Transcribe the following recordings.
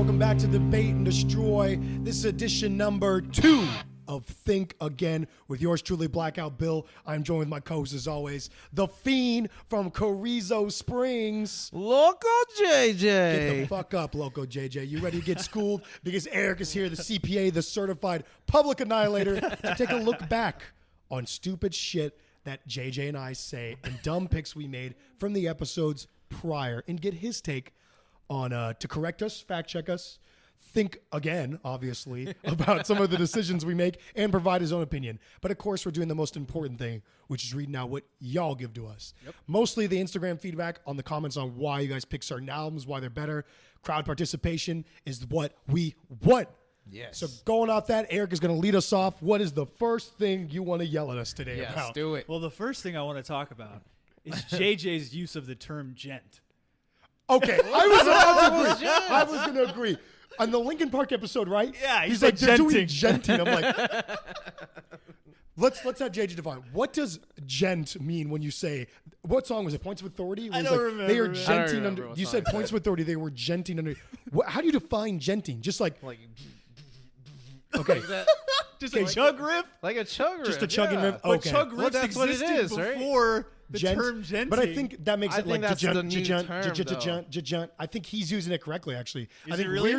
Welcome back to Debate and Destroy. This is edition number 2 of Think Again with yours truly, Blackout Bill. I'm joined with my co-host as always, the Fiend from Carrizo Springs. Loco JJ. Get the fuck up, Loco JJ. You ready to get schooled? Because Erik is here, the CPA, the certified public annihilator, to take a look back on stupid shit that JJ and I say and dumb picks we made from the episodes prior and get his take on to correct us, fact check us, think again, obviously, about some of the decisions we make and provide his own opinion. But of course, we're doing the most important thing, which is reading out what y'all give to us. Yep. Mostly the Instagram feedback on the comments on why you guys pick certain albums, why they're better. Crowd participation is what we want. Yes. So going off that, Erik is going to lead us off. What is the first thing you want to yell at us today about? Yes, do it. Well, the first thing I want to talk about is JJ's use of the term gent. Okay, I was about to agree. I was going to agree. On the Linkin Park episode, right? Yeah, he's like, they're doing genting. I'm like, let's have JJ define. What does gent mean when you say, what song was it? Points of Authority? I don't remember. They are I don't genting remember under. what You song said Points of Authority. They were genting under. How do you define genting? Just like okay, Just a chug riff? like a chug riff. just a chugging riff. But Okay, chug Well, riffs that's what it existed is, right? before the Gent. term genting. But I think that makes I it like think that's the new term, junt. I think he's using it correctly. Actually, I Is think he really?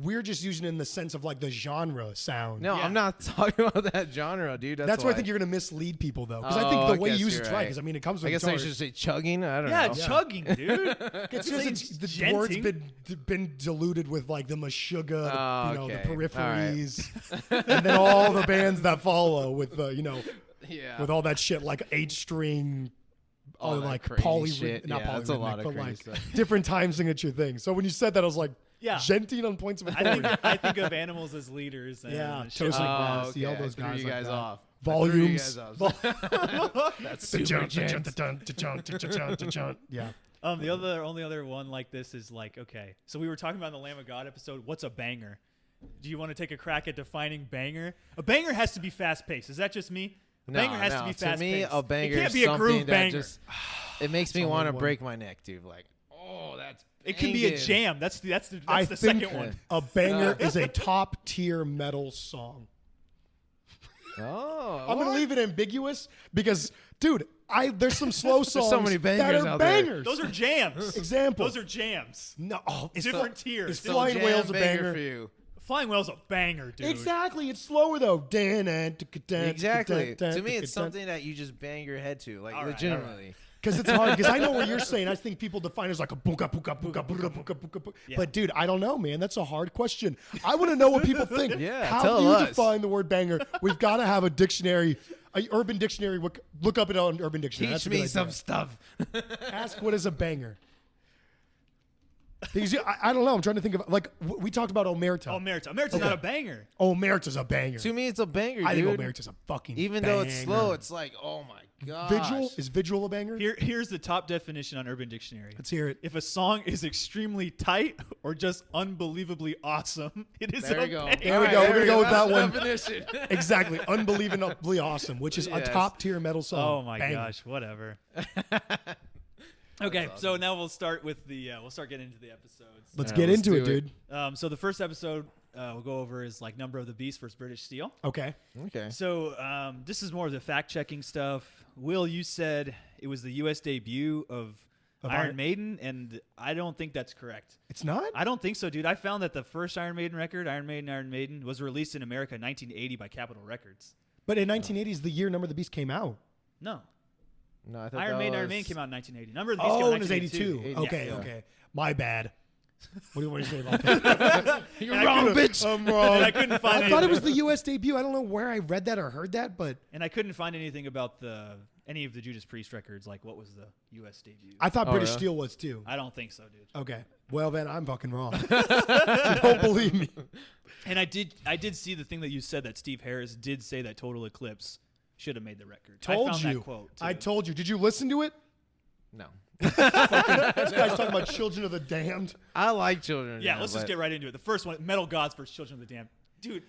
we're just using it in the sense of like the genre sound. No, Yeah. I'm not talking about that genre, dude. That's why I think you're going to mislead people, though. Because I think the way you use it's right. Because, I mean, it comes with I guess I should say chugging. I don't know. chugging, dude. It's Say just the genting. word's been diluted with, like, the Meshuggah, Oh, the okay. peripheries, and then all the bands that follow with, Yeah. with all that shit, like 8-string, All that like crazy shit. not Yeah, that's a lot polyrhythmic, of but crazy like stuff. different time signature things. So when you said that, I was like, Yeah. genting on Points of Authority. I think of animals as leaders. And Yeah, shit. Toast like Oh, that. See all okay. those I threw guys you like guys that. off. Volumes. That's The super junt, gent. the junt, the junt, the junt, the junt. Yeah. The only other one like this is like, okay, so we were talking about in the Lamb of God episode, what's a banger? Do you want to take a crack at defining banger? A banger has to be fast paced. Is that just me? A banger has to be fast paced. To me, a banger it can't is be a something groove that banger. just it makes me only want to one. break my neck, dude. Like, oh, that's It can be a banging. jam. That's the I the think second one. a banger is a top tier metal song. Oh, I'm gonna leave it ambiguous because, dude, there's some slow songs so many that bangers are out there. bangers. Those are jams. Example. Those are jams. No, it's Different tiers. It's Still Flying Jam Whale's a banger. for you. Flying Whale's a banger, dude. Exactly. It's slower though. Exactly. To me, it's something that you just bang your head to, like All right, legitimately. Because it's hard. Because I know what you're saying. I think people define it as like a booka booka booka booka booka booka. Yeah. But dude, I don't know, man. That's a hard question. I want to know what people think. Yeah, How tell do you us. define the word banger? We've got to have a dictionary, a urban dictionary. Look up it on Urban Dictionary. That's Teach a good me some idea. stuff. Ask what is a banger. Because I don't know. I'm trying to think of like we talked about Omerta. Omerta. Omerta's not a banger. Omerta's a banger. To me, it's a banger, I think dude. Omerta's a fucking Even banger. though it's slow, it's like, oh my god. Vigil a banger? Here's the top definition on Urban Dictionary. Let's hear it. If a song is extremely tight or just unbelievably awesome, it is There a we go. banger. There we go. We're gonna go with That's that the one. definition. Exactly. Unbelievably awesome, which is a Yes. top tier metal song. Oh my Banger. gosh, whatever. Okay, so now we'll start with we'll start getting into the episodes. Let's Yeah, get let's into it, do it. dude. So the first episode we'll go over is like Number of the Beast versus British Steel. Okay. Okay. So this is more of the fact checking stuff. Will, you said it was the U.S. debut of Iron Maiden, and I don't think that's correct. It's not? I don't think so, dude. I found that the first Iron Maiden record, Iron Maiden, was released in America in 1980 by Capitol Records. But in 1980 is the year Number of the Beast came out. No. No, I thought Iron Maiden was... came out in 1980. Number of the Beast came Oh, out it in was 1982. 82. Yeah. Okay, Yeah. okay. My bad. What do you say about that? You're And I wrong, couldn't- bitch. I'm wrong. And I couldn't find I thought it anything. was the U.S. debut. I don't know where I read that or heard that, but And I couldn't find anything about any of the Judas Priest records, like what was the U.S. debut. I thought Oh, British really? Steel was too. I don't think so, dude. Okay. Well, then I'm fucking wrong. You don't believe me. And I did see the thing that you said that Steve Harris did say that Total Eclipse should have made the record. I Told found you. that quote. Too. I told you. Did you listen to it? No. This guy's talking about Children of the Damned. I like children. Yeah, let's just get right into it. The first one, Metal Gods versus Children of the Damned. Dude,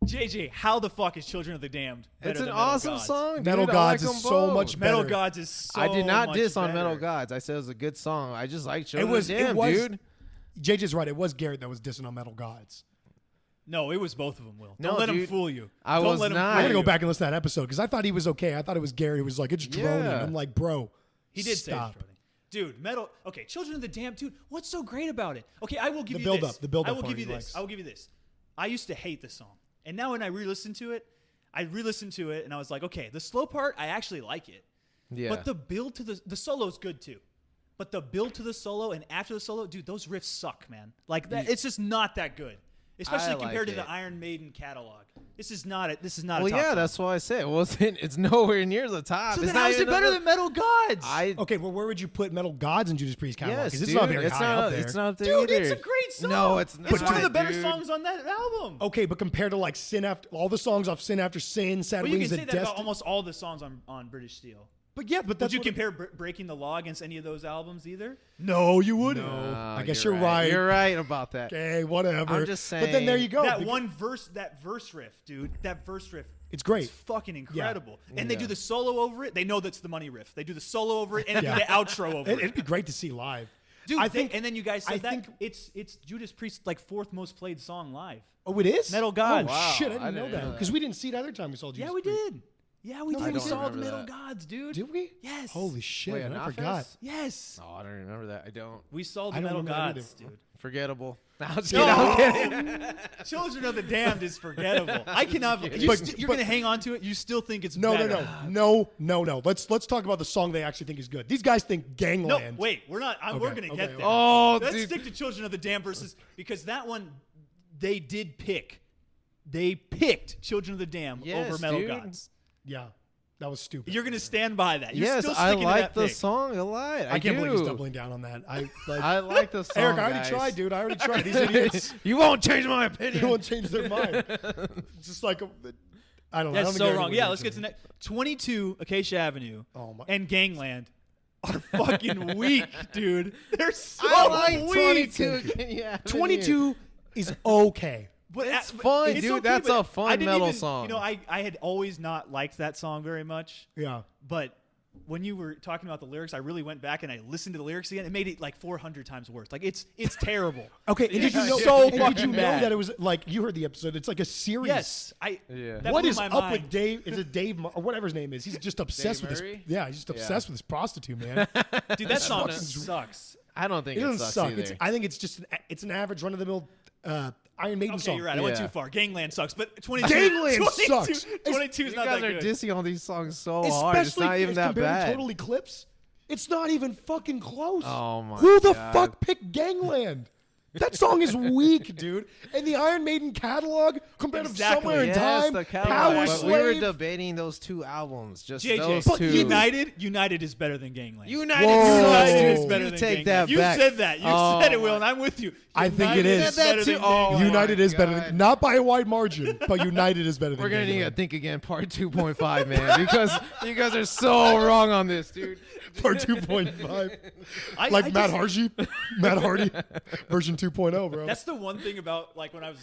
JJ, how the fuck is Children of the Damned better It's an than Metal awesome Gods? song. Dude. Metal I Gods like is them so both. much Metal better. Gods is so I did not much diss on better. Metal Gods. I said it was a good song. I just like It Children was. of the Damned, It was. dude. JJ's right. It was Garrett that was dissing on Metal Gods. No, it was both of them, Will. No, Don't let him dude. fool you. I Don't was let him not. fool I gotta go you. back and listen to that episode because I thought he was okay. I thought it was Gary who was like, it's droning. Yeah. I'm like, bro, He did stop. say it's Dude, Metal. Okay, Children of the Damned. Dude, what's so great about it? Okay, I will give The you build-up, this. the build-up I will part give you he this. likes. I will give you this. I used to hate this song, and now when I re-listen to it, and I was like, okay, the slow part, I actually like it. Yeah. But the build to the solo's good too. But the build to the solo and after the solo, dude, those riffs suck, man. Like that, it's just not that good. Especially like compared to it. the Iron Maiden catalog. This is not a Well, top yeah, song. that's why I said it wasn't. It's nowhere near the top. So it's then not how is it even better the- than Metal Gods? Okay, well, where would you put Metal Gods in Judas Priest catalog? Yes, Because it's dude. not very it's high not, up there. It's not there Dude, either. it's a great song. No, it's not. It's one of the better dude. songs on that album. Okay, but compared to like Sin After, all the songs off Sin After Sin, Sad Well, you Wings can say of that about Destiny. almost all the songs on British Steel. But yeah, but Would that's you what compare Breaking the Law against any of those albums either? No, you wouldn't. No, I guess you're right. You're right about that. Okay, whatever. I'm just But then there you go. That because- one verse, that verse riff, dude. That verse riff. It's great. It's fucking incredible. And they Yeah. do the solo over it. They know that's the money riff. They do the solo over it and Yeah. they do the outro over it. It'd be great to see live. Dude, I think. and then you guys said I that think- it's Judas Priest's like fourth most played song live. Oh, it is Metal Gods. Oh Wow, shit, I I didn't know didn't that know because that. we didn't see it either time we saw Jesus. Yeah, we Priest. did. Yeah, we No, did. I We don't saw the remember Metal that. Gods, dude. Did we? Yes. Holy shit, Wait, man, I Knopfest? forgot. Yes. Oh, I don't remember that. I don't. We saw the I don't Metal remember that Gods, either. dude. Forgettable. No, I'm just No. kidding. I'm kidding. Children of the Damned is forgettable. I cannot. But- You're but- gonna hang on to it. You still think it's No, better. no. Let's talk about the song they actually think is good. These guys think No, Gangland. wait. We're not. We're Okay, gonna okay, get okay. there. Oh, Let's dude. stick to Children of the Damned versus because that one they did pick. They picked Children of the Damned Yes, over Metal dude. Gods. Yeah, that was stupid. You're gonna stand by that. You're Yes, still I sticking to like that the pick. song a lot. I can't believe he's do. doubling down on that. I like the song. Eric, I already guys. tried, dude. I already tried. These idiots. You won't change my They opinion. won't change their mind. It's just like I don't know. I That's don't so think wrong. anyone Yeah, would let's get to next. 22 Acacia Avenue Oh my- and Gangland are fucking weak, dude. They're so I like weak. 22. Yeah, 22 is okay. But It's fun, it's dude. okay, That's but a fun I didn't metal even- song. You know, I had always not liked that song very much. Yeah. But when you were talking about the lyrics, I really went back and I listened to the lyrics again. It made it like 400 times worse. Like it's terrible. Okay, and did you know? so and did you fucking know bad. that it was like you heard the episode? It's like a series. Yes, Yeah. that What blew is my up mind. with Dave? Is it Dave or whatever his name is? He's just obsessed Dave with Murray? this. Yeah, he's just obsessed with this prostitute, man. Dude, that song fucking- sucks. I don't think It it, doesn't sucks suck. either. I think it's just it's an average run of the mill Iron Maiden Okay, song. you're right. I went Yeah. too far. Gangland sucks, but 22. Gangland 22 sucks. 22 is you not guys that are good. dissing all these songs so hard. It's Especially not even that compared to bad. Total Eclipse. It's not even fucking close. Oh my Who the God. fuck picked Gangland? That song is weak, dude. And the Iron Maiden catalog compared to Exactly. Somewhere in Yes, Time, the catalog. Power But we were Slave. debating those two albums. Just JJ, those But two. United is better than Gangland. United, Whoa. United is You better you than take Gangland. that You back. said that. You Oh said it, Will, my- and I'm with you. I think it United is. better That than too? Oh Gangland. my United is better, God. not by a wide margin, but United is better than We're gonna need Gangland. to think again, part 2.5, man, because you guys are so wrong on this, dude. Part 2.5. I Like Matt just- Hardy, version 2.0, bro. That's the one thing about like when I was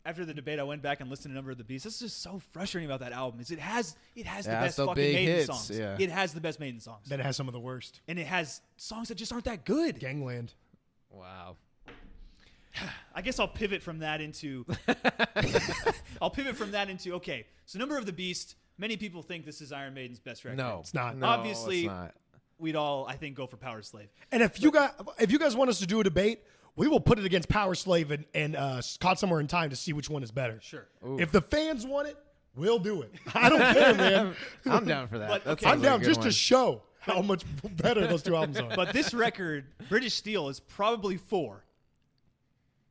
after the debate, I went back and listened to Number of the Beast. This is just so frustrating about that album. Is it has the best the fucking big Maiden hits, songs. yeah. It has the best Maiden songs, Then it has some of the worst. and it has songs that just aren't that good. Gangland. Wow. I guess I'll pivot from that into okay. So Number of the Beast. Many people think this is Iron Maiden's best record. No, It's not. No, Obviously- it's not. We'd all, I think, go for Power Slave. And if you guys want us to do a debate, we will put it against Power Slave and Caught Somewhere in Time to see which one is better. Sure. If the fans want it, we'll do it. I don't care, man. I'm down for that. But, That okay. sounds I'm like a down good just one. to show how much better those two albums are. But this record, British Steel, is probably 4.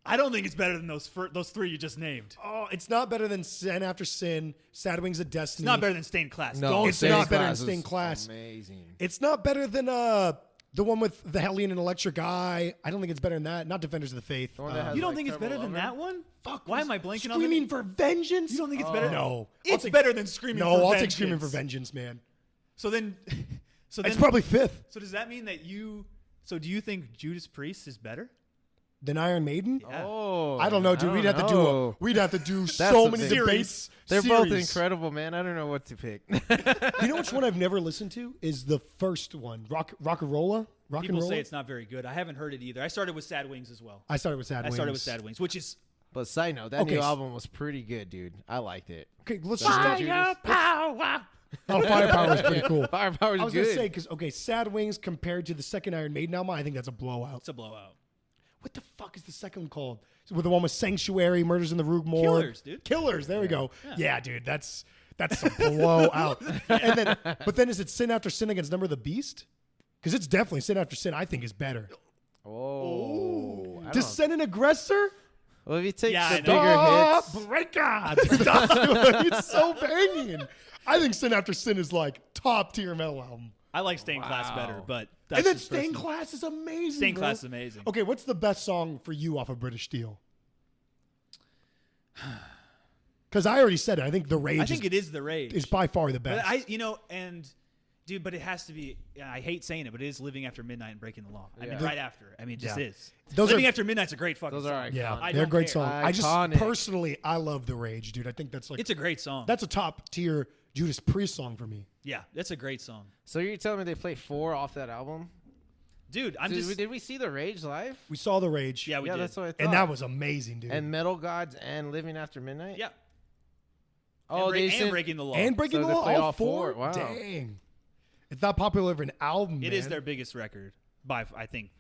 I don't think it's better than those 3 you just named. Oh, it's not better than Sin After Sin, Sad Wings of It's Destiny. not better than Stained Class. No, Don't It's say not it's better than Class is Stained Class. Amazing. It's not better than the one with the Hellion and Electric Eye. I don't think it's better than that. Not Defenders of the Faith. one that has You don't like think it's Turbo better than Lover? that one? Fuck. Why am I blanking on Screaming it? for Vengeance? You don't think it's better? No. It's better than Screaming for No, I'll Vengeance. take Screaming for Vengeance, man. So then, It's probably fifth. So does that mean that so do you think Judas Priest is better? Than Iron Maiden? Yeah. Oh, I don't know, dude. We'd have to do That's so a many big- debates. They're both series. incredible, man. I don't know what to pick. You know which one I've never listened to is the first one, Rock and Rolla. Rock People and roll. say it's not very good. I haven't heard it either. I started with Sad Wings as well. I started with Sad Wings. Which is But side note, that new album was pretty good, dude. I liked it. Okay, let's Firepower. Oh, Firepower was pretty cool. Firepower's I was good. gonna say because Sad Wings compared to the second Iron Maiden album, I think that's a blowout. it's a blowout. What the fuck is the second one called? With the one with Sanctuary, Murders in the Rue Morgue. Killers, dude. Killers. There we go. Yeah, dude, that's a blowout. But then is it Sin After Sin against Number of the Beast? Because it's definitely Sin After Sin. I think is better. Oh, Descend and Aggressor. Well, if you take Yeah, I the know. bigger hits, Breaker. It's so banging. I think Sin After Sin is like top tier metal album. I like Stained Class better, but And then just Stained personal. Class is amazing. Stained bro. Class is amazing. Okay, what's the best song for you off of British Steel? Because I already said it. I think The Rage I think it is The Rage. is by far the But best. dude, but it has to be. I hate saying it, but it is Living After Midnight and Breaking the Law. I mean, Yeah. right after. I mean, it just Yeah. is. Those Living are- After Midnight's a great fucking those song. are Yeah, I they're a don't great care. song. I just Iconic. personally, I love The Rage, dude. I think that's like It's a great song. that's a top tier Judas Priest song for me. Yeah, that's a great song, so you're telling me they play 4 off that album? dude. Did we see The Rage live? We saw The Rage, Yeah, we Yeah, did. that's what I thought. and that was amazing, dude. And Metal Gods and Living After Midnight? Yeah. Oh, and, they and Breaking the Law. And Breaking So the they Law, play all all four. four? Wow. Dang, it's not popular of an album. It man. is their biggest record by I think.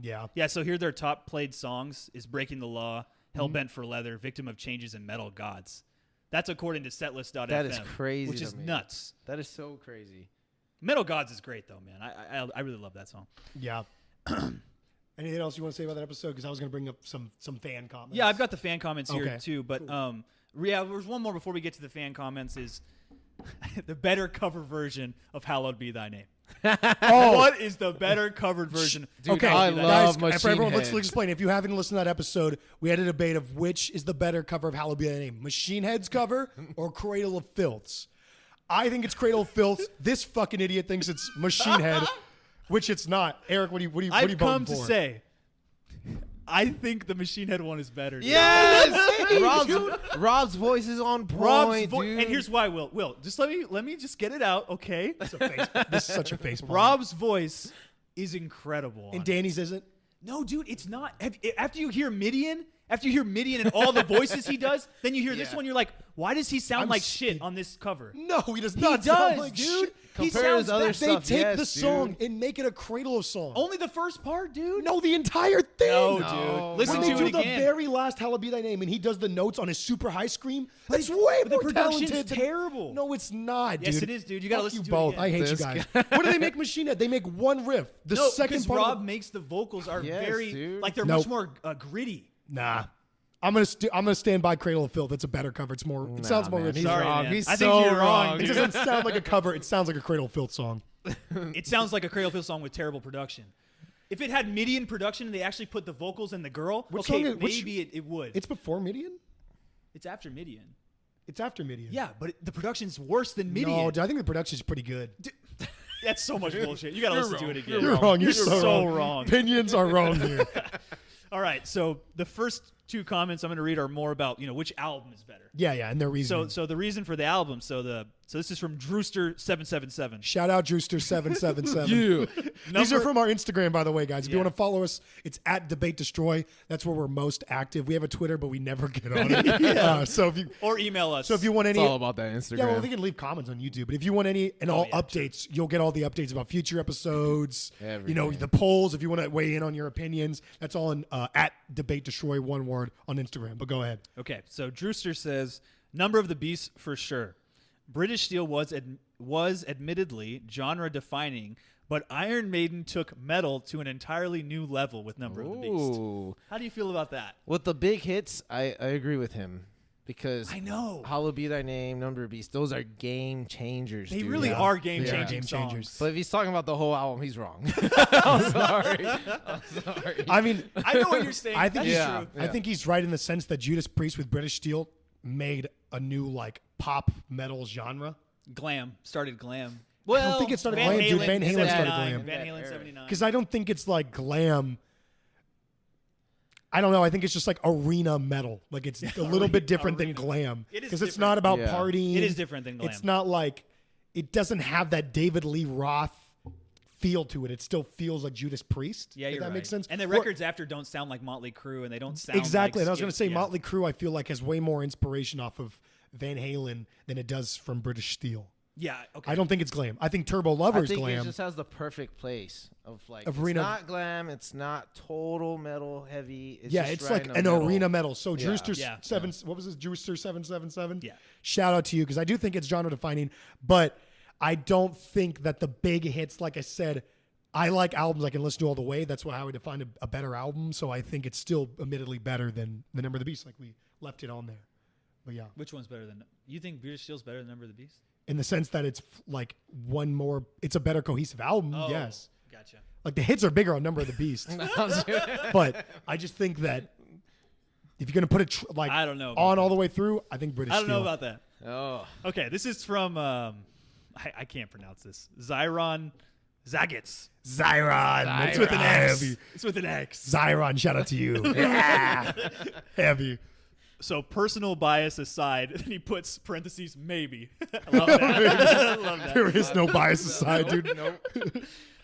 Yeah, Yeah. So here their top played songs is Breaking the Law, Hellbent for Leather, Victim of Changes, and Metal Gods. That's according to Setlist.fm. That is crazy Which to is me. nuts. That is so crazy. Metal Gods is great though, man. I really love that song. yeah. Anything else you want to say about that episode? Because I was going to bring up some fan comments. Yeah, I've got the fan comments here Okay. too, but yeah, there's one more before we get to the fan comments. Is the better cover version of "Hallowed Be Thy Name"? Oh, What is the better covered version? Dude, okay, I love guys, for everyone, Machine let's Head. explain. If you haven't listened to that episode, we had a debate of which is the better cover of Hallowed Be Thy Name, Machine Head's cover or Cradle of Filth's. I think it's Cradle of Filth. This fucking idiot thinks it's Machine Head, which it's not. Eric, what are you I've come voting to for? say, I think the Machine Head one is better. dude. Yes! Rob's voice is on point, Rob's voice, dude. and here's why. Will just let me just get it out, okay? This is such a face palm. Rob's voice is incredible. on And it. Danny's isn't. No, dude, it's not. After you hear Midian and all the voices he does, then you hear this Yeah. one, you're like, why does he sound I'm like st- shit on this cover? No, he does He not. sound does, like dude. shit. He Compare his sounds other bad. They stuff, take yes, the song dude. and make it a Cradle of song. Only the first part, dude. No, the entire thing. No, No. dude. Listen When they to do it the again. very last "Hallowed Be Thy Name" and he does the notes on his super high scream, that's way but more the production's talented. terrible. No, it's not, dude. Yes, it is, dude. You gotta Fuck listen you to it both. again. I hate This you guys. guy. What do they make Machine Head? They make one riff. The No, second because part. Rob makes the vocals are Yes, very dude. like they're Nope. much more gritty. Nah. I'm gonna stand by Cradle of Filth. It's a better cover. It's more. It sounds more man, original. he's Sorry, wrong. man. He's I think so you're wrong, It dude. doesn't sound like a cover. It sounds like a Cradle of Filth song. It sounds like a Cradle of Filth song with terrible production. If it had Midian production and they actually put the vocals and the girl, Which okay, song is- which- maybe it would. It's before Midian. It's after Midian. It's after Midian. Yeah, but the production's worse than Midian. No, dude, I think the production's pretty good. That's so much bullshit. You gotta listen to it again. You're wrong. You're so so wrong. Opinions are wrong here. All right, so the first two comments I'm going to read are more about which album is better. Yeah, and their reason. So the reason for the album. So this is from Drewster777. Shout out Drewster777. These are from our Instagram, by the way, guys. If you Yeah. want to follow us, it's at Debate Destroy. That's where we're most active. We have a Twitter, but we never get on it. So Or email us. if you want It's any, all about that Instagram. yeah, well, they can leave comments on YouTube. But if you want any and all yeah, updates, you'll get all the updates about future episodes. Everything. The polls. If you want to weigh in on your opinions, that's all in at Debate Destroy, one word, on Instagram. But go ahead. Okay, so Drewster says Number of the Beast for sure. British Steel was admittedly genre defining, but Iron Maiden took metal to an entirely new level with Number of the Beast. Ooh. How do you feel about that? With the big hits, I agree with him. Because I know. Hallowed Be Thy Name, Number of Beast, those are game changers. They dude. really Yeah. are They are game-changing game changers. songs. But if he's talking about the whole album, he's wrong. I'm sorry. I'm sorry. I mean, I know what you're saying. I think That's yeah. true. I think he's right in the sense that Judas Priest with British Steel made a new pop metal genre. Glam started glam. don't think it started Van glam, dude. Halen, Van Halen started 79, glam. Van That Halen era. 79. Because I don't think it's like glam. I don't know. I think it's just like arena metal. Like it's a little bit different than glam. It is Because it's different. not about Yeah. partying. It is different than glam. It's not like, it doesn't have that David Lee Roth feel to it. It still feels like Judas Priest. Yeah, if you're that right. makes sense. And the records after don't sound like Motley Crue, and they don't sound exactly. Like and I was going to say yeah. Motley Crue, I feel like has way more inspiration off of Van Halen than it does from British Steel. Yeah, okay. I don't think it's glam. I think Turbo Lover is I think glam. it just has the perfect place of like Of it's arena- not glam, it's not total metal heavy. It's Yeah, just it's right like in an the middle. arena metal. So Yeah. Drewster Yeah. seven, what was this? Drewster 777. Yeah. Shout out to you because I do think it's genre defining, but I don't think that the big hits. Like I said, I like albums I can listen to all the way. That's how I would define a better album. So I think it's still admittedly better than The Number of the Beast. Like we left it on there, but yeah, Which one's better than you think? British Steel's better than Number of the Beast? in the sense that it's like one more. It's a better cohesive album. Oh, Yes, gotcha. like the hits are bigger on Number of the Beast, but I just think that if you're gonna put it I don't know about on that. all the way through, I think British. I don't know Steel. about that. Oh, Okay, this is from I can't pronounce this. Zyron Zagits. Zyron. It's with an X. Heavy. It's with an X. Zyron, shout out to you. Yeah. Heavy. So personal bias aside, and he puts parentheses maybe. I love that. I love that. There is no bias aside, dude.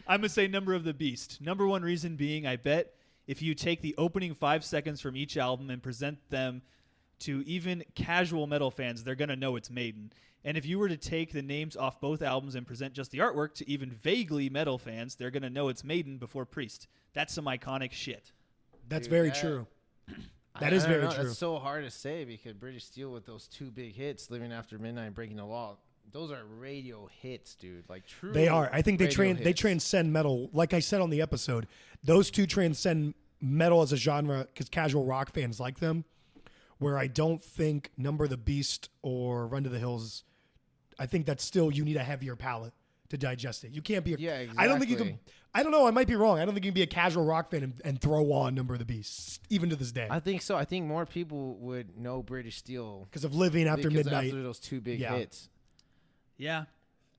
I'm gonna say Number of the Beast. Number one reason being, I bet if you take the opening 5 seconds from each album and present them to even casual metal fans, they're gonna know it's Maiden. And if you were to take the names off both albums and present just the artwork to even vaguely metal fans, they're gonna know it's Maiden before Priest. That's some iconic shit. That's Dude, very that- true. I That is don't very know. true. That's so hard to say because British Steel with those 2 big hits, Living After Midnight and Breaking the Law, those are radio hits, dude. Like true. They are. I think they radio they hits. transcend metal. Like I said on the episode, those two transcend metal as a genre because casual rock fans like them. Where I don't think Number of the Beast or Run to the Hills, I think that's still you need a heavier palate to digest it. You can't be. Yeah, I don't think you can. exactly. I don't know. I might be wrong. I don't think you can be a casual rock fan and throw on Number of the Beast even to this day I think so. I think more people would know British Steel because of Living After because Midnight. after those 2 big Yeah. hits. Yeah.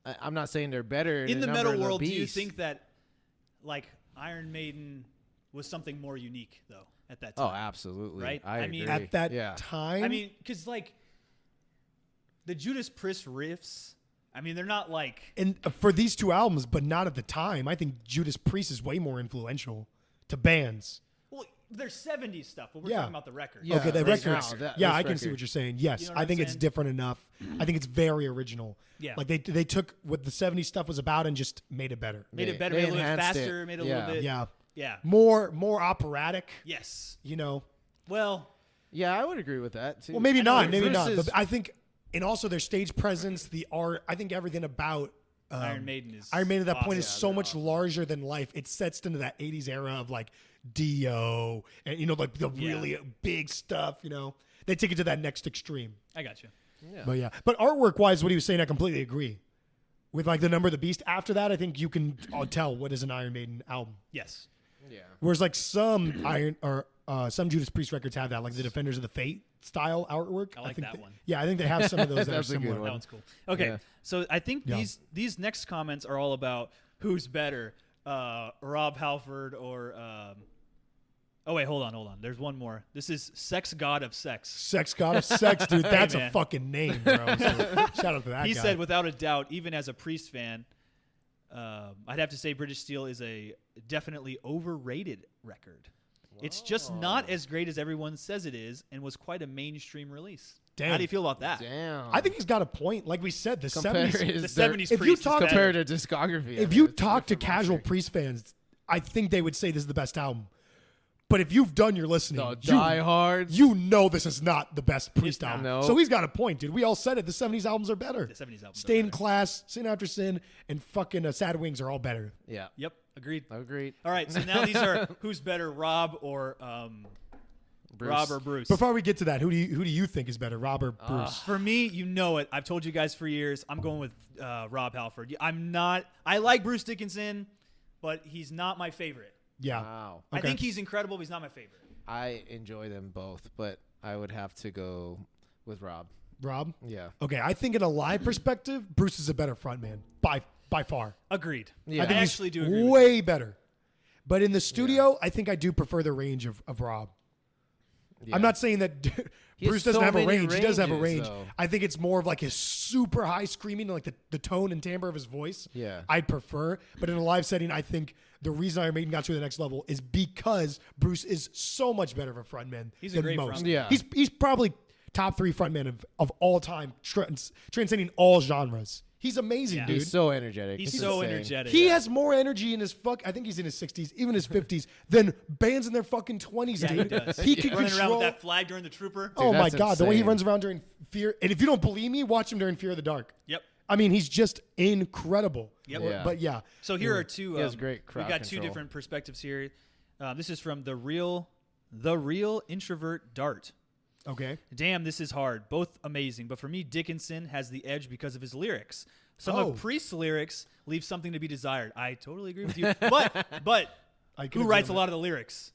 I'm not saying they're better In the than metal Number of world, do you Beast. think that like Iron Maiden was something more unique though at that Oh, time? absolutely. Right? I I mean- agree. At that yeah. time, I mean, because like the Judas Priest riffs, I mean, they're not like and for these two albums, but not at the time. I think Judas Priest is way more influential to bands. well, they're 70s stuff, but we're Yeah. talking about the records. Yeah, Okay, the right records. now, that- yeah, those I can see what records. you're saying. Yes, You know what I I'm think it's saying? different enough. I think it's very original. Yeah. Like they took what the 70s stuff was about and just made it better. Made it They- better, they made it a little bit enhanced faster, it. made it a Yeah. little bit. Yeah, Yeah. more operatic. Yes. You know, Well, Yeah, I would agree with that too. well maybe I know not, maybe not. versus- But I think, and also their stage presence, the art. I think everything about Iron Maiden is Iron Maiden at that point is awesome. so much larger than life. It sets into that 80s era of like Dio and like the Yeah. really big stuff. They take it to that next extreme. I got you. Yeah. But yeah, but artwork wise, what he was saying, I completely agree. With like the Number of the Beast, after that, I think you can tell what is an Iron Maiden album. Yes. Yeah. Whereas like some some Judas Priest records have that, like the Defenders of the Fate style artwork. I like think that one. Yeah, I think they have some of those that are That's a good similar. one. That one's cool. Okay, Yeah. so I think Yeah. these next comments are all about who's better, Rob Halford or. Oh wait, hold on. There's one more. This is Sex God of Sex. Sex God of Sex, dude. That's a man. fucking name, bro. So, shout out to that He guy. said, without a doubt, even as a Priest fan, I'd have to say British Steel is a definitely overrated record. It's just not as great as everyone says it is, and was quite a mainstream release. Damn. How do you feel about that? Damn. I think he's got a point. Like we said, the Compare 70s. his- The their- 70s if you Priest talk- is better. compared to discography. If you talk to casual Priest fans, I think they would say this is the best album. But if you've done your listening, the diehards, you know this is not the best Priest not. album. No. So he's got a point, dude. We all said it. The 70s albums are better. The 70s albums are Stay in better. Class, Sin After Sin, and fucking Sad Wings are all better. yeah, Yep, agreed. agreed. All right, so now these are who's better, Rob or Bruce. Rob or Bruce. Before we get to that, who do you think is better, Rob or Bruce? For me, you know it. I've told you guys for years. I'm going with Rob Halford. I like Bruce Dickinson, but he's not my favorite. Yeah. Wow. I Okay. think he's incredible, but he's not my favorite. I enjoy them both, but I would have to go with Rob. Rob? Yeah. Okay, I think in a live perspective, Bruce is a better frontman by far. Agreed. Yeah. I I think he's actually do agree. with way better. But in the studio, I think I do prefer the range of Rob. I'm not saying that Bruce doesn't so have a many range. He does have a ranges, range. though. I think it's more of like his super high screaming, like the tone and timbre of his voice. Yeah. I'd prefer. But in a live setting, I think the reason Iron Maiden got to the next level is because Bruce is so much better of a frontman He's a than great most. frontman. Yeah. He's probably top 3 frontman of all time, transcending all genres. He's amazing, Yeah. dude. He's so energetic. He's It's so insane. energetic. He has more energy in his I think he's in his 60s, even his 50s, than bands in their fucking 20s, Yeah, dude. he does. He can Running around control. with that flag during the Trooper. Oh my that's God, the way he insane. runs around during Fear. And if you don't believe me, watch him during Fear of the Dark. Yep. I mean, he's just incredible. Yep. Yeah. But yeah. So here are two. He has great We've crowd got two control. different perspectives here. This is from the real introvert Dart. Okay. Damn, this is hard. Both amazing, but for me, Dickinson has the edge because of his lyrics. Some Oh. of Priest's lyrics leave something to be desired. I totally agree with you. But I can who agree writes a on lot of the lyrics?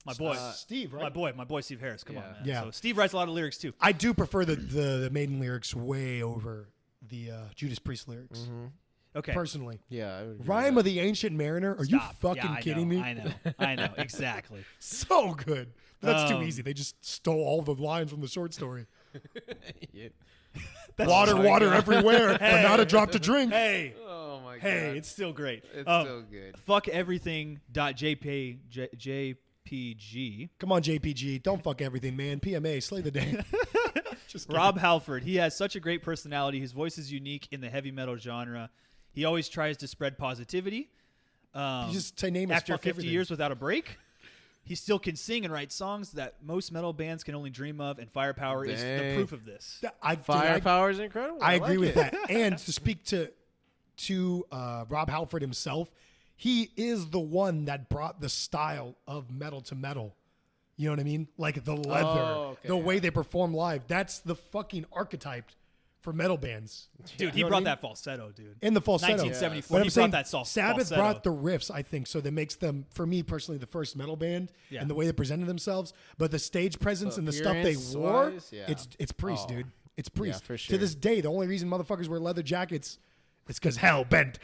My boy, Steve, right? my boy Steve Harris. Come on, Yeah. man. Yeah. So Steve writes a lot of lyrics too. I do prefer the Maiden lyrics way over the Judas Priest lyrics. Mm-hmm. Okay. Personally. Yeah. I would agree with Rhyme that. of the Ancient Mariner? Are you Stop. fucking Yeah, I kidding know, me? I know. Exactly. So good. But that's too Um, easy. They just stole all the lines from the short story. Yeah. That's Water, my water God. everywhere, but not a drop to drink. Hey, Oh my god. hey, it's still great. It's Um, so good. Fuck everything. JPG. Come on, JPG. Don't fuck everything, man. PMA, slay the day. Just kidding. Rob Halford. He has such a great personality. His voice is unique in the heavy metal genre. He always tries to spread positivity. You just say name is After fuck 50 everything. years without a break, he still can sing and write songs that most metal bands can only dream of, and Firepower is the Dang. proof of this. Dude, I Firepower is incredible. I agree like with it. that. And to speak to Rob Halford himself, he is the one that brought the style of metal to metal. You know what I mean? Like the leather, okay, the way yeah. they perform live. That's the fucking archetype for metal bands. Dude, he You know what brought I mean? that falsetto, dude. In the falsetto. 1974, But he I'm saying brought that Sabbath falsetto. brought the riffs, I think, so that makes them, for me personally, the first metal band Yeah. and the way they presented themselves. But the stage presence and the stuff they wore, appearance-wise, yeah. it's Priest, Oh. dude. It's Priest. for To sure. this day, the only reason motherfuckers wear leather jackets is because hell bent.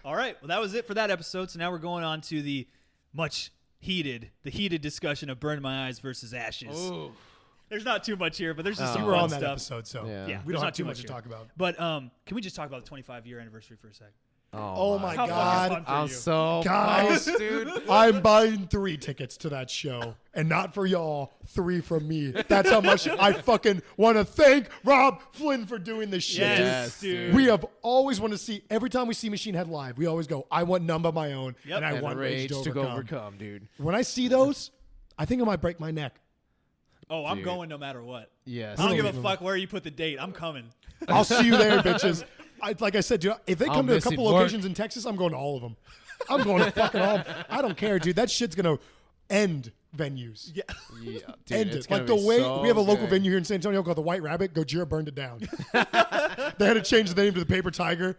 All right, well, that was it for that episode. So now we're going on to the heated discussion of Burn My Eyes versus Ashes. Ooh. There's not too much here, but there's just some You were fun on that stuff. episode, so Yeah. we there's don't not have too much to here. talk about. But can we just talk about the 25-year anniversary for a sec? Oh my How God. fucking fun for I'm you. so Guys, pumped, dude. I'm buying 3 tickets to that show, and not for y'all, 3 from me. That's how much I fucking want to thank Rob Flynn for doing this shit, Yes, dude. dude. We have always wanted to see, every time we see Machine Head live, we always go, I want Numb of my own, Yep. and I And want rage Rage to overcome, dude. When I see those, I think I might break my neck. Oh, I'm Dude. going no matter what. Yes. I don't give a Dude. fuck where you put the date. I'm coming. I'll see you there, bitches. Like I said, dude, if they I'll come to a miss it, couple Mark. locations in Texas, I'm going to all of them. I'm going to fucking all of them. I don't care, dude. That shit's going to end venues. Yeah. Yeah, dude, End it's it. Like gonna the be way so we have a local good. venue here in San Antonio called the White Rabbit. Gojira burned it down. They had to change the name to the Paper Tiger.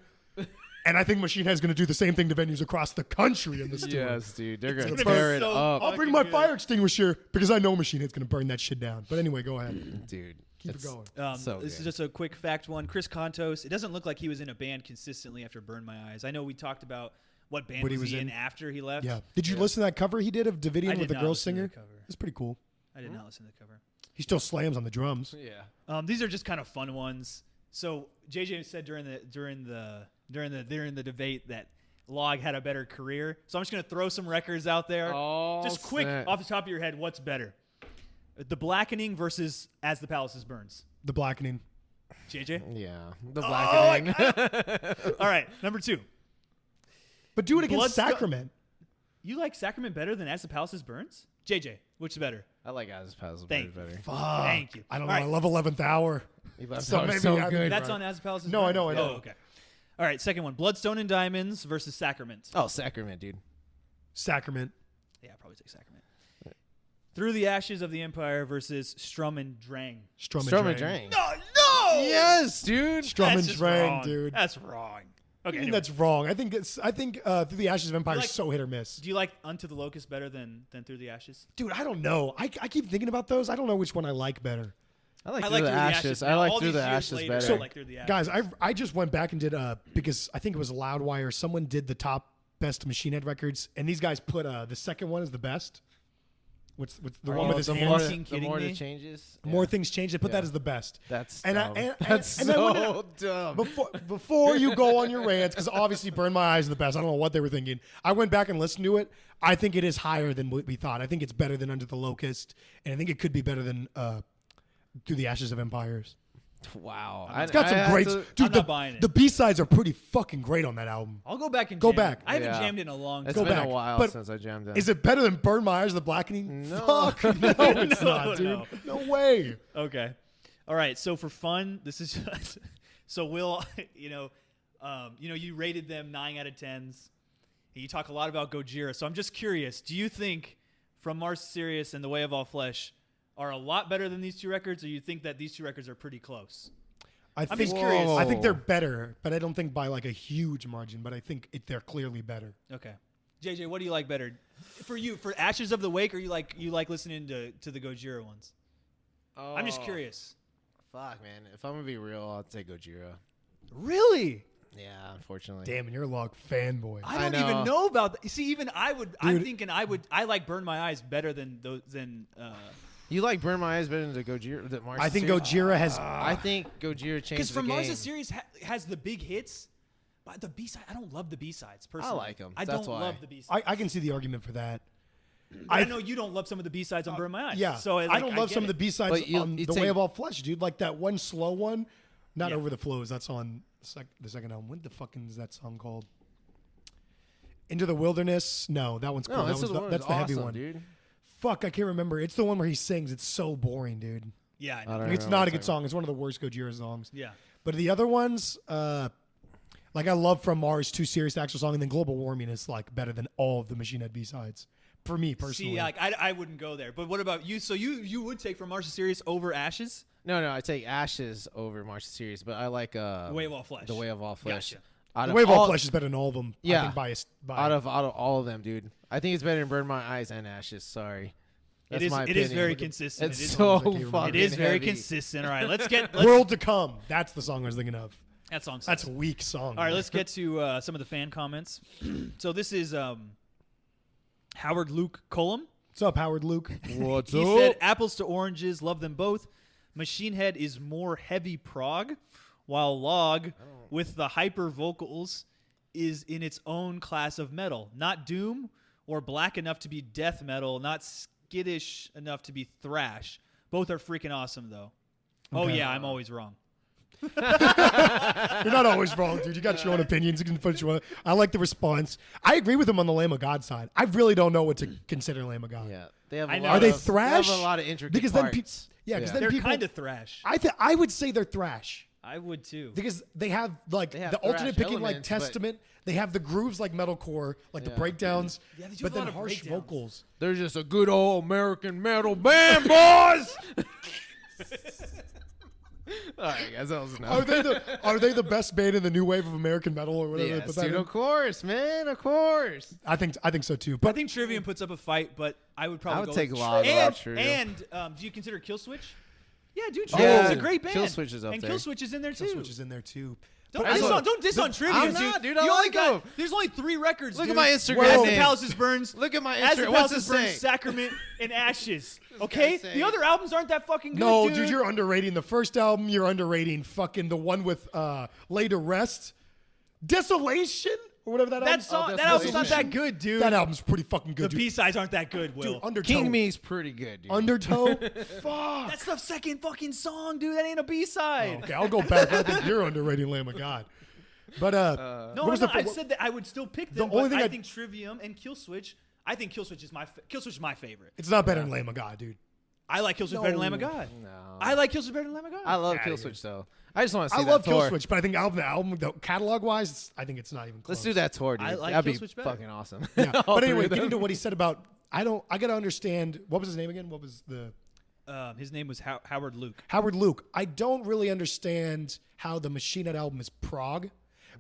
And I think Machine Head's going to do the same thing to venues across the country in this tour. Yes, dude. They're gonna gonna be tear it so up, I'll bring fucking my good. fire extinguisher because I know Machine Head's going to burn that shit down. But anyway, go ahead. dude. Keep it it's- going. So This is good. just a quick fact one. Chris Contos, it doesn't look like he was in a band consistently after Burn My Eyes. I know we talked about what band What he was he was in in. after he left. Yeah. Did you Yeah. listen to that cover he did of I Davidian did with the not girl listen to singer? the cover. It's pretty cool. I did not listen to the cover. He still slams on the drums. Yeah. These are just kind of fun ones. So JJ said during the debate that Log had a better career. So I'm just gonna throw some records out there. Oh, just quick snap. off the top of your head, what's better? The Blackening versus As the Palaces Burns. The Blackening. JJ. Yeah. The I blackening. All right, number 2. But do it against Bloodsto- Sacrament. You like Sacrament better than As the Palaces Burns? JJ, which is better? I like As Puzzle Thank better. Fuck. Thank you. I don't All know. right. I love 11th Hour. So So maybe so I- good. That's bro. on As the Palaces No, I Burns? know, I know. Oh, okay. All right, second one. Bloodstone and Diamonds versus Sacrament. Oh, Sacrament, dude. Sacrament. Yeah, I'll probably take Sacrament. Through the Ashes of the Empire versus Strum and Drang. Strum and Strum and Drang. Drang. No! Yes, dude. Strum That's and just Drang, wrong. dude. That's wrong. Okay, anyway. That's wrong. I think Through the Ashes of Empire You like- is so hit or miss. Do you like Unto the Locust better than Through the Ashes? Dude, I don't know. I keep thinking about those. I don't know which one I like better. I like I Through like the Through the Ashes. Ashes I now. like All Through these the years Ashes later, better. I like Through the Ashes. Guys, I just went back and did because I think it was Loudwire. Someone did the top best Machine Head records, and these guys put the second one is the best. What's the one Oh, with his the hands? more, Fucking the kidding more me? the changes. More things change. They put that Yeah. as the best. That's And dumb. That's That's then when so dumb. Before you go on your rants, because obviously Burn My Eyes is the best. I don't know what they were thinking. I went back and listened to it. I think it is higher than what we thought. I think it's better than Under the Locust, and I think it could be better than Through the Ashes of Empires. Wow. It's got some great. I'm Dude, not buying it. the B-sides are pretty fucking great on that album. I'll go back and Go jam back. it. I haven't Yeah. jammed in a long It's time. Go been back. a while But since I jammed that. Is it better than Burn My Eyes, The Blackening? No. Fuck, no, it's No, not, dude. no. No way. Okay. All right. So for fun, this is so Will, you rated them 9 out of 10s. You talk a lot about Gojira. So I'm just curious, do you think From Mars to Sirius and The Way of All Flesh are a lot better than these two records, or you think that these two records are pretty close? I'm just curious. I think they're better, but I don't think by like a huge margin. But I think they're clearly better. Okay. JJ, what do you like better? For you, for Ashes of the Wake, or you like listening to the Gojira ones? I'm just curious. Fuck, man. If I'm gonna be real, I'd say Gojira. Really? Yeah, unfortunately. Damn, and you're a log fanboy. I don't know. even know about that. See, even I'm Dude. thinking I like Burn My Eyes better than those You like Burn My Eyes better than the Gojira? The Mars I think series? Gojira has. I think Gojira changed because the from game. Mars the series has the big hits, but the B side I don't love the B sides personally. like 'em. I That's don't why. love the B sides. I can see the argument for that. I know you don't love some of the B sides on Burn My Eyes. Yeah, so I don't love some of the B sides But you- on you The take- Way of All Flesh, dude. Like that one slow one, not Yeah. Over the Flows. That's on the second album. What the fucking is that song called? Into the Wilderness. No, that one's cool. No, That that's one's the that's the heavy awesome, one. dude. Fuck, I can't remember. It's the one where he sings. It's so boring, dude. Yeah, I I know. don't Like, it's remember not what a good song. song. It's one of the worst Gojira songs. Yeah. But the other ones, like I love From Mars, Too Serious the actual song, and then Global Warming is like better than all of the Machine Head B sides for me personally. See, like I wouldn't go there. But what about you? So you would take From Mars to Sirius over Ashes? No, I take Ashes over Mars series, but I like The Way of All Flesh. The Way of All Flesh. Gotcha. Out The of Way of All Flesh is better than all of them. I Yeah. think by out of all of them, dude. I think it's better than Burn My Eyes and Ashes. Sorry. That's my It is opinion. very consistent. It's It is, so It fucking it is very heavy. consistent. All right, let's get World to Come. That's the song I was thinking of. that song. That's sucks. a weak song. All right, let's get to some of the fan comments. So this is Howard Luke Cullum. What's up, Howard Luke? What's He said, apples to oranges, love them both. Machine Head is more heavy prog, while Log, with the hyper vocals, is in its own class of metal. Not doom or black enough to be death metal, not skittish enough to be thrash. Both are freaking awesome, though. Oh, Okay. yeah, I'm always wrong. You're not always wrong, dude. You got your own opinions. You can put your own. I like the response. I agree with him on the Lamb of God side. I really don't know what to consider Lamb of God. Yeah, they have. I A know. lot Are they of- thrash? They have a lot of intricate Because parts. then because then They're people kind of thrash. I would say they're thrash. I would, too. Because they have like They have the alternate thrash picking like elements, but- Testament. They have the grooves like metalcore, like the Yeah. breakdowns, Yeah, they do but have a then lot of harsh breakdowns. vocals. They're just a good old American metal band, boys. All right, guys, that was enough. Are they the best band in the new wave of American metal or whatever? they Yes, put that dude, in? of course, man, of course. I think so too. I But think Trivium puts up a fight, but I would probably I would go take with Log over Trivium. And do you consider Killswitch? Yeah, dude, Oh, Trivium's a great band. Killswitch is up and there. Killswitch is in there too. Killswitch is in there too. Don't But diss I- on, don't diss on Trivium, I'm not, dude. I You only like got, 'em. there's only 3 records. Look dude. at my Instagram As the name. Palaces Burns. Look at my As the Instagram. What's it Palaces Burns, say? Sacrament, and Ashes. Okay, say? the other albums aren't that fucking good. No, dude. dude, you're underrating the first album. You're underrating fucking the one with Lay to Rest, Desolation, or whatever that that album. song. that's That album's not Desolation. that good, dude. That album's pretty fucking the good, dude. B sides aren't that good, Will. Dude, Undertow. King Me's pretty good, dude. Undertow. Fuck. That's the second fucking song, dude. That ain't a B side. Okay, I'll go back. I think you're underrating Lamb of God. But No, what was I the said that I would still pick them, only but thing I I- think Trivium and Killswitch. I think Killswitch is my favorite. it's not better than Lamb of God, dude. I like Killswitch better than Lamb of No. God. No. I like Killswitch better than Lamb of God. I love Outta Killswitch though. I just want to see I that love tour. Killswitch, but I think the album, catalog wise, I think it's not even close. Let's do that tour, dude. I like That'd be Killswitch better. fucking awesome. Yeah. All But three anyway, of them. getting to what he said about, I gotta understand. What was his name again? What was the His name was Howard Luke. Howard Luke? I don't really understand how the Machine Head album is prog,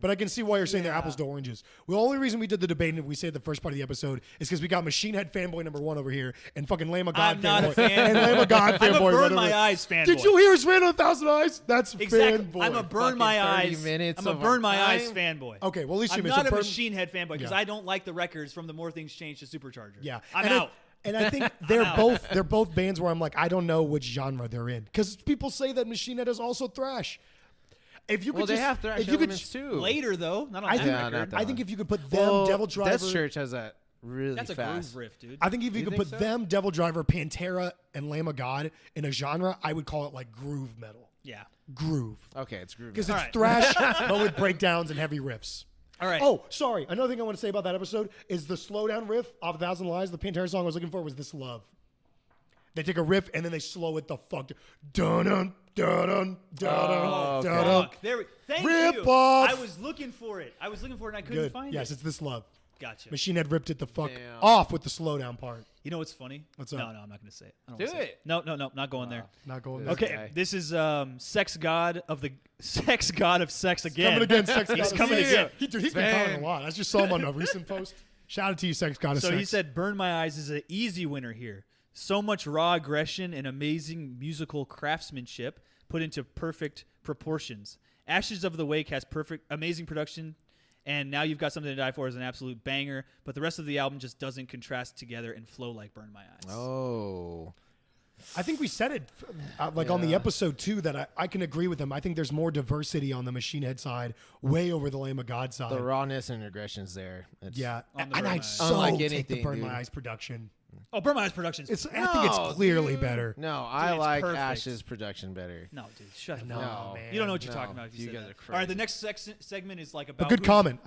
But I can see why you're saying they're apples to oranges. The only reason we did the debate and we said the first part of the episode is because we got Machine Head fanboy number 1 over here and fucking Lamb of God I'm not a fanboy. fanboy. And Lamb of God I'm a fanboy. burn my eyes fanboy. Did you hear his fan on 1,000 Eyes? That's Exactly. fanboy. I'm a burn Fucking my 30 eyes. minutes I'm a of burn our my eyes time. fanboy. Okay, well, at least I'm you not a burn- Machine Head fanboy because Yeah. I don't like the records from The More Things Change to Supercharger. Yeah, I'm and out. And I think they're both bands where I'm like, I don't know which genre they're in because people say that Machine Head is also thrash. If you could Well, they just, have thrash if you could, elements too. Later though, not on I that think, Yeah, record. not that I think one. if you could put them, Well, Devil Driver, Death Church has that really That's a fast. groove riff, dude. I think if you You could think put so? them, Devil Driver, Pantera, and Lamb of God in a genre, I would call it like groove metal. Yeah. Groove. Okay, it's groovy. Because it's Alright. thrash, but with breakdowns and heavy riffs. All right. Oh, sorry. Another thing I want to say about that episode is the slowdown riff off 1,000 Lies. The Pantera song I was looking for was This Love. They take a riff and then they slow it the fuck down. Dun-dun, dun-dun, dun-dun, Oh, okay. dun-dun. Fuck. Thank Rip you. off. I was looking for it. I was looking for it and I couldn't Good. find Yes, it. it's This Love. Gotcha. Machine Head ripped it the fuck Damn. off with the slowdown part. You know what's funny? What's No, up? I'm not going to say it. I don't Do wanna say it. No, not going there. Not going This there. Okay, guy. this is sex god of sex again. Coming again, Sex He's God. coming again. Dude, he's been Bang. commenting a lot. I just saw him on a recent post. Shout out to you, Sex God of So Sex. he said, "Burn My Eyes" is an easy winner here. So much raw aggression and amazing musical craftsmanship put into perfect proportions. Ashes of the Wake has amazing production, and Now You've Got Something to Die For is an absolute banger. But the rest of the album just doesn't contrast together and flow like Burn My Eyes. Oh. I think we said it on the episode too that I can agree with him. I think there's more diversity on the Machine Head side, way over the Lamb of God side. The rawness and aggression's there. It's, Yeah, On the and Burn I'd My Eyes. so Unlike take the anything, Burn dude. My Eyes production. Oh, Burn My Eyes production's I think it's clearly dude. better. No, I it's like perfect. Ash's production better. No, dude, shut up. No, No. man. You don't know what you're No, talking about. If you you said guys that. are All right, the crazy. next segment is like A about good who's- comment.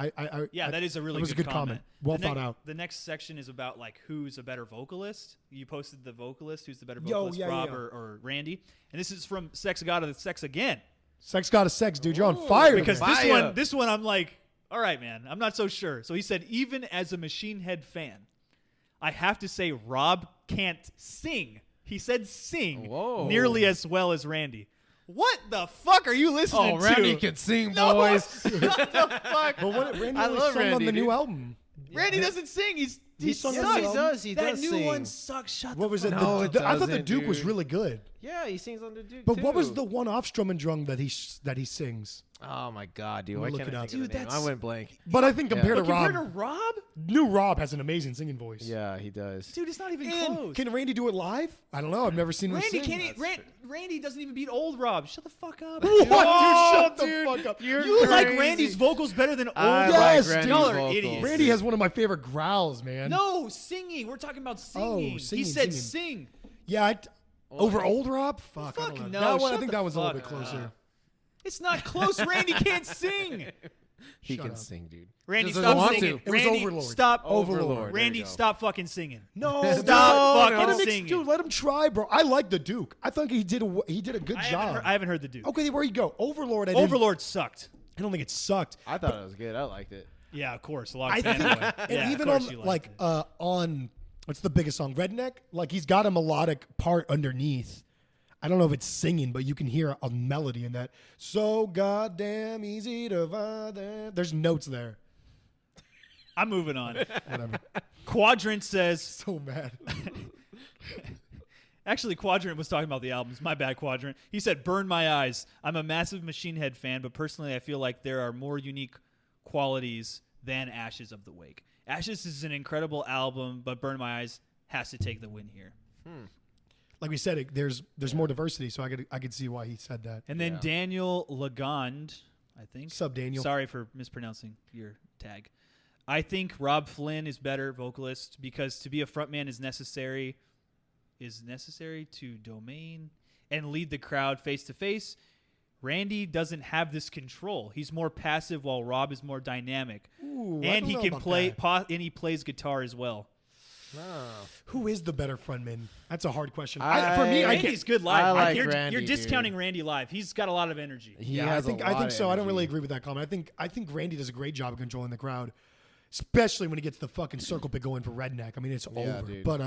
Yeah, that is a really that was good a good comment. Well The thought out. The next section is about like who's a better vocalist. You posted the vocalist, who's the better Yo, vocalist, yeah, Rob yeah. Or Randy. And this is from Sex God of the Sex again. Sex God of Sex, dude. You're on fire. Because man. this one I'm like, all right, man, I'm not so sure. So he said, even as a Machine Head fan, I have to say Rob can't sing. He said sing Whoa. nearly as well as Randy. What the fuck are you listening Oh, Randy to? can sing, No, boys. What the fuck? But what Randy I only love sung on Randy, the new dude. album. Randy doesn't sing. He sung sucks. on the Yes, he album. does. He That does new sing. one sucks. Shut What the was fuck it? up. No, The- it I thought the doesn't, Duke was dude. really good. Yeah, he sings on the Duke But too. what was the one off strum and drum that he sings? Oh my god, dude! I'm Why gonna can't look I it up. think of Dude, the name? I that's- went blank. But I think compared But to Rob, compared to Rob? new Rob has an amazing singing voice. Yeah, he does. Dude, it's not even And close. can Randy do it live? I don't know. I've never seen him Randy sing. can't. Randy doesn't even beat old Rob. Shut the fuck up. What, dude? Shut the dude, fuck up. you're You like crazy. Randy's vocals better than old I Yes, like Randy's dude. Y'all are vocals. idiots. Randy has one of my favorite growls, man. No, singing. We're talking about singing. He singing, said singing. sing. Yeah, over old Rob? Fuck, I Fuck don't know. no, That one, I shut think the that was a little fuck bit closer. It's not close. Randy can't sing. He Shut can up. sing, dude. Randy, Just stop doesn't want singing. to. It was Randy, Overlord. stop. Overlord. There Randy, you go. stop fucking singing. No, Stop no, fucking let him singing. Dude, let him try, bro. I like the Duke. I think he did a good job. I haven't heard the dude. Okay, where you go? Overlord. I didn't- Overlord sucked. I don't think it sucked. I thought it was good. I liked it. Yeah, of course. A lot I of think, fanboy. and Yeah, of even course on you liked like it. on what's the biggest song, Redneck? Like he's got a melodic part underneath. I don't know if it's singing, but you can hear a melody in that. So goddamn easy to find. There's notes there. I'm moving on. Whatever. Quadrant says. So mad. Actually, Quadrant was talking about the albums. My bad, Quadrant. He said, "Burn My Eyes. I'm a massive Machine Head fan, but personally, I feel like there are more unique qualities than Ashes of the Wake. Ashes is an incredible album, but Burn My Eyes has to take the win here." Like we said, there's more diversity, so I could see why he said that. And then Yeah. Daniel Legond, I think. Sub Daniel. Sorry for mispronouncing your tag. I think Rob Flynn is better vocalist because to be a frontman is necessary to domain and lead the crowd face to face. Randy doesn't have this control. He's more passive while Rob is more dynamic. Ooh, I And don't he know can about play that. and he plays guitar as well. No. Who is the better frontman? That's a hard question. I- For me, I can't. Randy's good live. I like you're Randy, discounting dude. Randy live. He's got a lot of energy. He Yeah, has I think a lot of so. I don't really energy. agree with that comment. I think Randy does a great job of controlling the crowd, especially when he gets the fucking circle pit going for Redneck. I mean, it's Yeah, over. dude. But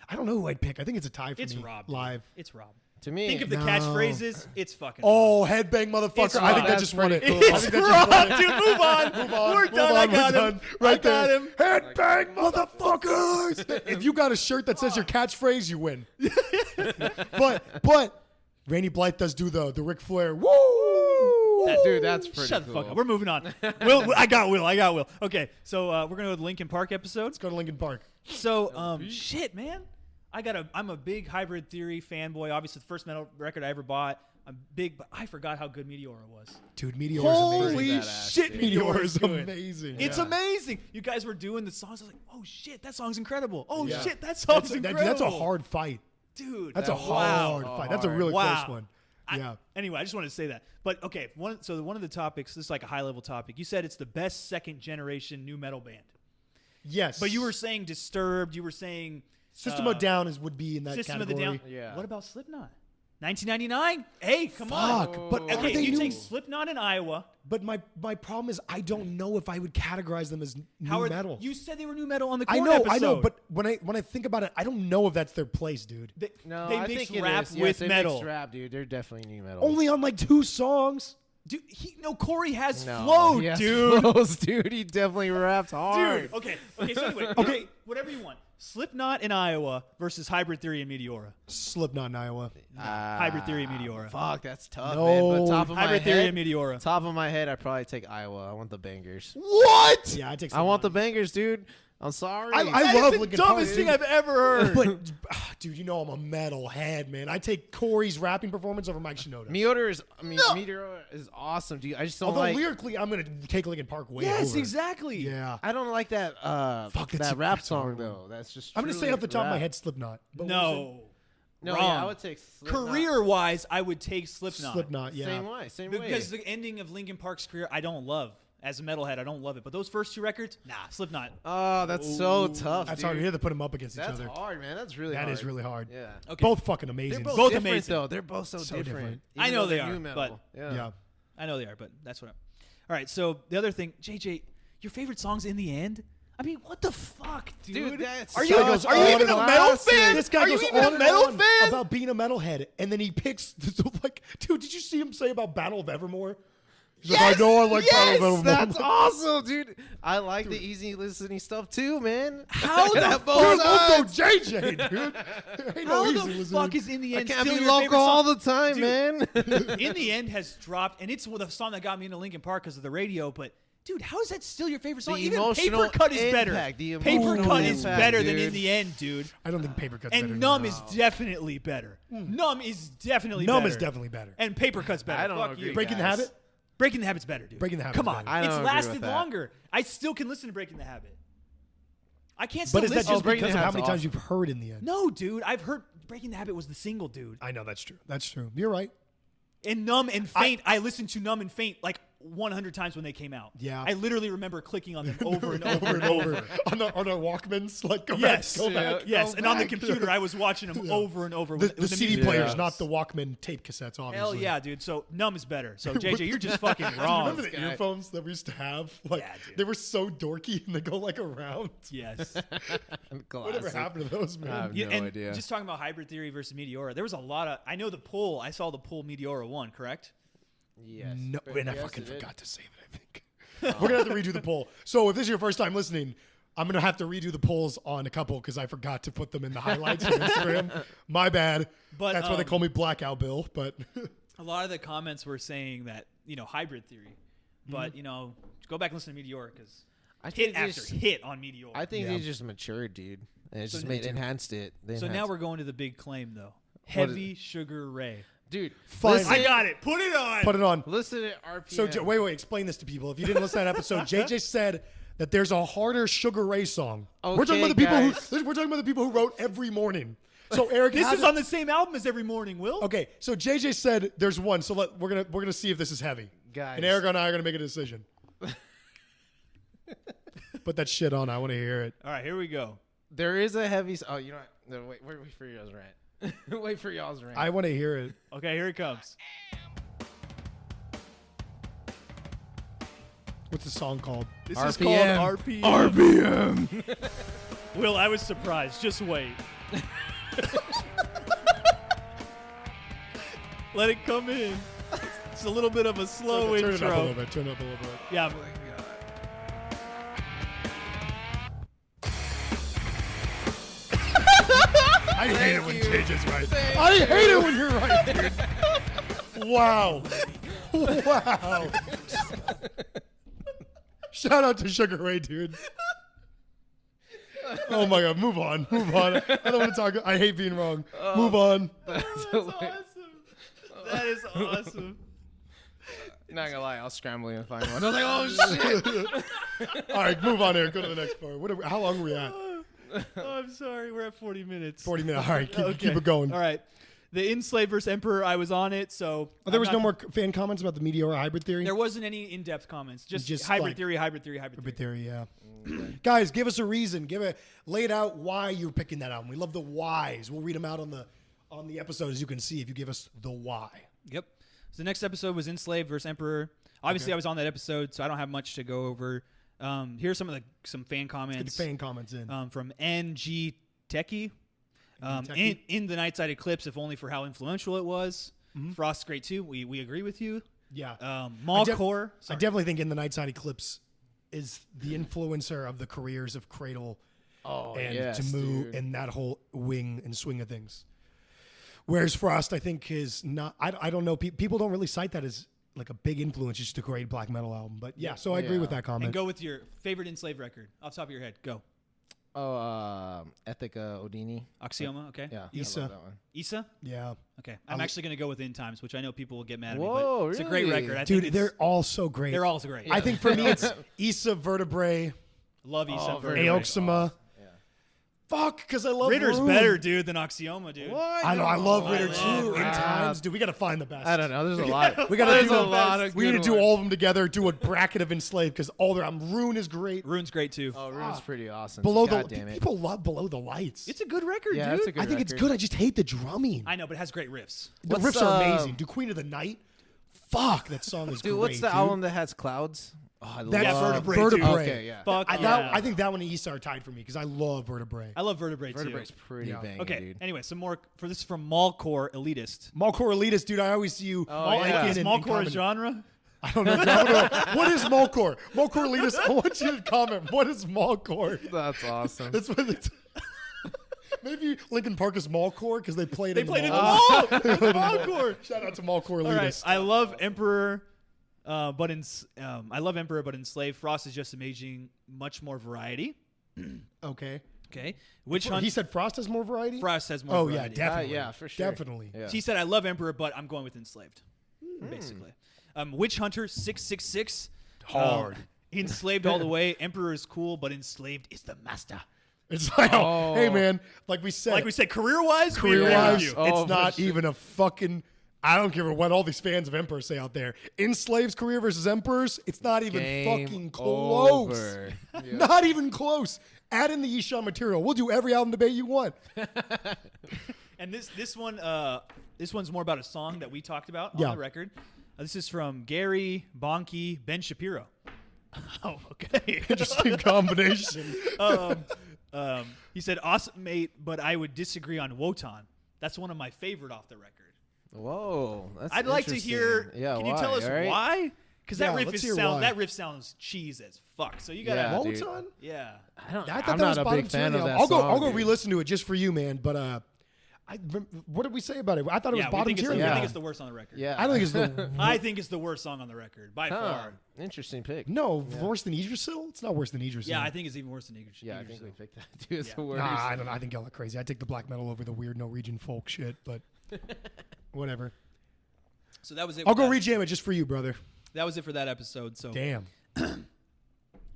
I don't know who I'd pick. I think it's a tie for It's me. Rob. dude. Live. It's Rob. To me, Think of the No. catchphrases. It's fucking. Oh, headbang, motherfucker! It's I think wrong. that just won it. That's I pretty think cool. that just won it. Dude, move on. Move on. We're move done. on, I got we're him. done. Right I got there. him. Headbang, motherfuckers! If you got a shirt that says your catchphrase, you win. but Rainy Blythe does do the Ric Flair. Woo! Dude, that's pretty Shut cool. the fuck up. We're moving on. I got Will. Okay, so we're gonna go to the Linkin Park episode. Let's go to Linkin Park. So, shit, man. I'm a big Hybrid Theory fanboy. Obviously, the first metal record I ever bought. I'm big, but I forgot how good Meteora was. Dude, Meteor is Holy amazing. badass, shit, dude. Meteor Meteor is is good. amazing. It's Yeah. amazing. You guys were doing the songs. I was like, oh shit, that song's incredible. Oh Yeah. shit, that song's That's incredible. a hard fight. Dude. That's a wow. hard fight. That's a really Wow. close one. I- Yeah. Anyway, I just wanted to say that. But okay, one of the topics, this is like a high level topic. You said it's the best second generation new metal band. Yes. But you were saying Disturbed, you were saying System of a Down would be in that System category. of the Down. Yeah. What about Slipknot? 1999? Hey, come Fuck, on. but Okay, are Okay, they you new? take Slipknot in Iowa. But my problem is I don't know if I would categorize them as new metal. You said they were new metal on the I Korn know, episode. but when I think about it, I don't know if that's their place, dude. No, they I mix think it rap is. with Yes, they metal. mix rap, dude. They're definitely new metal. Only on like 2 songs. Dude, Corey has No, flow, he has dude. flows, dude. He definitely raps hard. Dude, okay, so anyway, okay, whatever you want. Slipknot in Iowa versus Hybrid Theory in Meteora. Slipknot in Iowa. Hybrid Theory Meteora. Fuck, that's tough, No. man. But top of Hybrid my Theory head, and Meteora. top of my head, I'd probably take Iowa. I want the bangers. What? Yeah, I take. I want the Slipknot. bangers, dude. I'm sorry. I That love is the Linkin Park. dumbest thing I've ever heard. But dude, you know I'm a metal head, man. I take Corey's rapping performance over Mike Shinoda. Meteor is awesome, dude. I just don't Although like. lyrically, I'm gonna take Linkin Park way Yes, over. exactly. Yeah. I don't like that. Fuck, that's that rap a song hard though. That's just. I'm gonna say truly off the top of my rap. head, Slipknot. But No. No, Wrong. yeah, I would take Slipknot. Career-wise, I would take Slipknot. Slipknot, yeah. Same way. Because the ending of Linkin Park's career, I don't love. As a metalhead, I don't love it. But those first 2 records, nah, Slipknot. Oh, that's so tough. That's dude. hard. You have to put them up against each That's other. hard, man. That's really That hard. is really hard. Yeah. Okay. Both fucking amazing. They're both, Both different, amazing. though. They're both so, So different. different. I Even know though they they're are, new metal. Yeah. I know they are, but that's what I'm. All right, so the other thing, JJ, your favorite songs in the end? I mean, what the fuck, dude? Dude, that's are such you, a are you even a metal classic. fan? This guy are goes you even on a and metal on fan? about being a metalhead, and then he picks like, dude, did you see him say about Battle of Evermore? He's like, I know I like Battle of Evermore. That's awesome, dude. I like the easy listening stuff too, man. How the That fuck? both Dude, let's sides. go JJ, dude. Ain't no How easy the listening. fuck is in the I end can't still be your favorite local all song? the time, Dude. man. In the end has dropped, and it's the song that got me into Linkin Park because of the radio. But dude, how is that still your favorate song? The Even emotional Paper Cut is better. impact, the Paper emotional Cut is impact, better than dude. In the End, dude. I don't think Paper Cut's better. And than Numb that. is definitely better. Numb is definitely Numb better. is definitely better. And Paper Cut's better. I don't Fuck agree. you. Breaking the guys. Habit? Breaking the Habit's better, dude. Breaking the Habit's Come on. better. I don't It's agree with lasted that. longer. I still can listen to Breaking the Habit. I can't still But is that listen. just Breaking because the of how Habit's many times awesome. you've heard in the end? No, dude. I've heard Breaking the Habit was the single, dude. I know that's true. That's true. You're right. And Numb and Faint, I listened to Numb and Faint like 100 times when they came out. Yeah. I literally remember clicking on them over and over and over. on our Walkmans, like go Yes, back, go back. yes, go and on the back. computer, I was watching them over and over. The, with the CD music. players, Yes. not the Walkman tape cassettes, obviously. Hell yeah, dude. So Numb is better. So JJ, you're just fucking Do you wrong. remember the earphones that we used to have? Like Yeah, dude. they were so dorky and they go like around. Yes. Whatever happened to those, man? I have Yeah, no and idea. just talking about Hybrid Theory versus Meteora, there was a lot of. I know the poll. I saw the poll Meteora won. Correct? Yes. No, But and I yes, fucking it did. forgot to save it. I think we're gonna have to redo the poll. So if this is your first time listening, I'm gonna have to redo the polls on a couple because I forgot to put them in the highlights on Instagram. My bad. But, That's why they call me Blackout Bill. But A lot of the comments were saying that Hybrid Theory, but go back and listen to Meteora because I hit think they after just- hit on Meteora. I think Yeah. they just matured, dude, and it So just they made enhanced it. They so now enhanced- we're going to the big claim though. What is- Heavy Sugar Ray. dude. Fine. Listen, I got it. Put it on. put it on. Listen to RPM. So wait, explain this to people. If you didn't listen to that episode, JJ said that there's a harder Sugar Ray song. We're talking about the people guys. we're talking about the people who wrote Every Morning. So Eric, This has is it- on the same album as Every Morning, Will. Okay, so JJ said there's one. So we're gonna see if this is heavy. Guys. And Eric and I are gonna make a decision. Put that shit on. I want to hear it. All right, here we go. There is a heavy. Oh, you know what? No, wait for y'all's rant. Wait for y'all's rant. I want to hear it. Okay, here it comes. What's the song called? This RPM. is called RPM. RPM. Will, I was surprised. Just wait. Let it come in. It's a little bit of a slow Turn intro. it up a little bit. Turn it up a little bit. Yeah. I hate it when JJ's right. I hate it when you're right, dude. Wow. Wow. Shout out to Sugar Ray, dude. Oh my God, move on. Move on. I don't want to talk. I hate being wrong. Move on. That's awesome. That is awesome. Not gonna lie, I was scrambling to find one. I was like, oh shit. All right, move on, Eric. Go to the next part. How long are we at? Oh, I'm sorry. We're at 40 minutes. 40 minutes. All right, keep Okay. it going. All right. The Enslaved versus Emperor, I was on it, so... There was no more fan comments about the Meteora hybrid theory? There wasn't any in-depth comments. Just hybrid like- theory. Hybrid theory, yeah. Guys, give us a reason. Lay it out why you're picking that album. We love the whys. We'll read them out on the episode, as you can see, if you give us the why. Yep. So the next episode was Enslaved versus Emperor. Obviously, I was on that episode, so I don't have much to go over. Here's some fan comments. Get the fan comments in. From NG Techie. In the Nightside Eclipse, if only for how influential it was. Frost's great too. We agree with you. Yeah. Malcore. I definitely think In the Nightside Eclipse is the influencer of the careers of Cradle and Tamu and that whole wing and swing of things. Whereas Frost, I think, is not. I don't know. People don't really cite that as like a big influence, just a great black metal album. But yeah, so I agree with that comment. And go with your favorite Enslaved record off the top of your head. Go. Ethica Odini. Axioma, okay. Yeah. Issa. I love that one. Issa? Yeah. Okay. I'm actually going to go with In Times, which I know people will get mad at me, Whoa, but it's a great really? record. Dude, they're all so great. They're all so great. I think for me, it's Issa, Vertebrae, Love Issa. Vertebrae. Aoxima. Fuck, because I love Ritter's Rune. better, dude, than Axioma, dude. What? I know. I love Ritter love too. In Rune. times, dude, we got to find the best. I don't know. There's a lot. We got to There's do a lot of We need to good do ones. all of them together. Do a bracket of Enslaved because all their Rune is great. Rune's great, too. Oh, Rune's pretty awesome. Below God the damn it. people love Below the Lights. It's a good record, Yeah, dude. it's a good I think it's record. good. I just hate the drumming. I know, but it has great riffs. The What's, riffs are amazing. Do Queen of the Night? Fuck, that song is Dude, great. what's the dude. album that has clouds? Oh, I That's Yeah, love Vertebrae, too. Okay, yeah. Fuck I think that one and Issa are tied for me because I love Vertebrae. I love Vertebrae, too. Vertebrae's pretty Yeah. banging, Okay, dude. anyway, some more. For this is from Malcore Elitist. Malcore Elitist, dude. I always see you. Oh, like yeah. Is in Malcore a comment. genre? I don't know. What is Malcore? Malcore Elitist. I want you to comment. What is Malcore? That's awesome. That's what it's. Maybe Linkin Park is Malcore because they played. They in played in the mall. mall. Malcore. Shout out to Malcore All right, Elitist. I love Emperor, but I love Emperor, but Enslaved. Frost is just amazing, much more variety. Okay. Okay, Witch Hunt. He said Frost has more variety. Frost has more. Oh yeah, variety. definitely. yeah, for sure. Definitely. Yeah. He said, "I love Emperor, but I'm going with Enslaved." Basically, Witch Hunter 666. Hard. Enslaved all the way. Emperor is cool, but Enslaved is the master. It's like, Oh. hey man, like we said, career-wise, we agree with career-wise, you. Oh, it's for not sure. even a fucking. I don't care what all these fans of Emperor say out there. Enslaved's career versus Emperor's, it's not even Game fucking close. over. Yeah. Not even close. Add in the Ishan material. We'll do every album debate you want. And this one's more about a song that we talked about on Yeah. the record. This is from Gary Bonke Ben Shapiro. Oh, okay. Interesting combination. He said, "Awesome, mate, but I would disagree on Wotan. That's one of my favorite off the record." Whoa, that's I'd like to hear. interesting. Yeah, can you tell us all right? why? Because Yeah, that riff let's is hear sound. why. That riff sounds cheese as fuck. So you gotta. Yeah, dude. Wotan? Yeah. I don't. I thought I'm that was not a bottom big two fan on the of that album. song. I'll go dude. re-listen to it just for you, man. But what did we say about it? I thought it was Yeah, bottom we think, tier. it's, Yeah. we think it's the worst on the record. Yeah, I don't think it's the. I think it's the worst song on the record by Huh. far. Interesting pick. No, worse than Yggdrasil? It's not worse than Yggdrasil. Yeah, I think it's even worse than Eagles. Yeah, I think we picked that too. It's Yeah. the worst. Nah, I don't know. I think y'all are crazy. I take the black metal over the weird Norwegian folk shit, but whatever. So that was it. I'll for go that. rejam it just for you, brother. That was it for that episode. So Damn.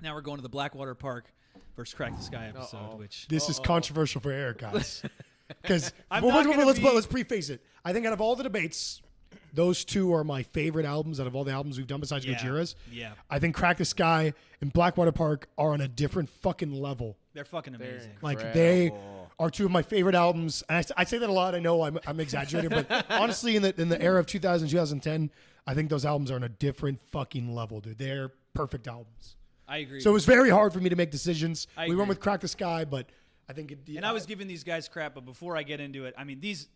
now we're going to the Blackwater Park versus Crack the Sky episode, Uh-oh. which This is controversial for Eric, guys. Because I'm not gonna let's preface it. I think out of all the debates, those two are my favorite albums out of all the albums we've done besides Yeah. Gojira's. Yeah. I think Crack the Sky and Blackwater Park are on a different fucking level. they're fucking amazing. Like they Incredible. are two of my favorite albums. And I say that a lot. I know I'm exaggerating, but honestly, in the era of 2000, 2010, I think those albums are on a different fucking level, dude. They're perfect albums. I agree. So it was very hard for me to make decisions. I We went agree. with Crack the Sky, but I think and I was giving these guys crap, but before I get into it, I mean, these,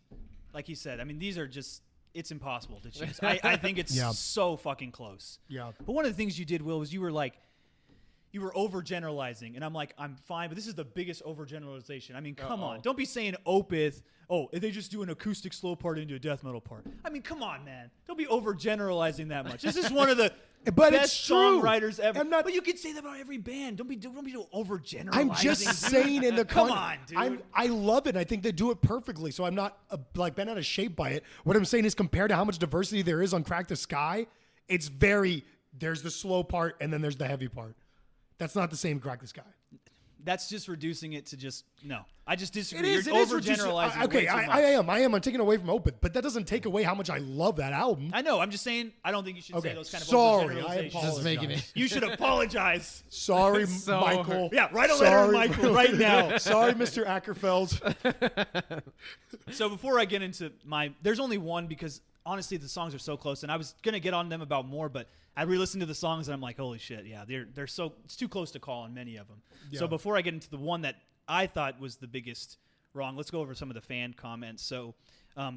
like he said, I mean, these are just it's impossible to choose. I think it's so fucking close. Yeah. But one of the things you did, Will, was you were overgeneralizing, and I'm like, I'm fine, but this is the biggest overgeneralization. I mean, come on. Don't be saying Opeth, they just do an acoustic slow part into a death metal part. I mean, come on, man. Don't be overgeneralizing that much. This is one of the best songwriters ever. But you can say that about every band. Don't be overgeneralizing. I'm just saying in the come on, dude. I love it. I think they do it perfectly. So I'm not bent out of shape by it. What I'm saying is compared to how much diversity there is on Crack the Skye, it's there's the slow part and then there's the heavy part. That's not the same Crack the Skye. That's just reducing it to just no. I just disagree. It is overgeneralizing. Okay, I am. I'm taking away from Opeth, but that doesn't take away how much I love that album. I know. I'm just saying. I don't think you should say those kind of Sorry, I overgeneralizations. apologize. Just making it. You should apologize. Sorry, Michael. Yeah, write a letter to Michael right now. Sorry, Mr. Ackerfeld. So before I get into there's only one because honestly the songs are so close, and I was gonna get on them about more, but I re-listened to the songs and I'm like, holy shit, yeah, they're so it's too close to call on many of them. Yeah. So before I get into the one that I thought was the biggest wrong, let's go over some of the fan comments. So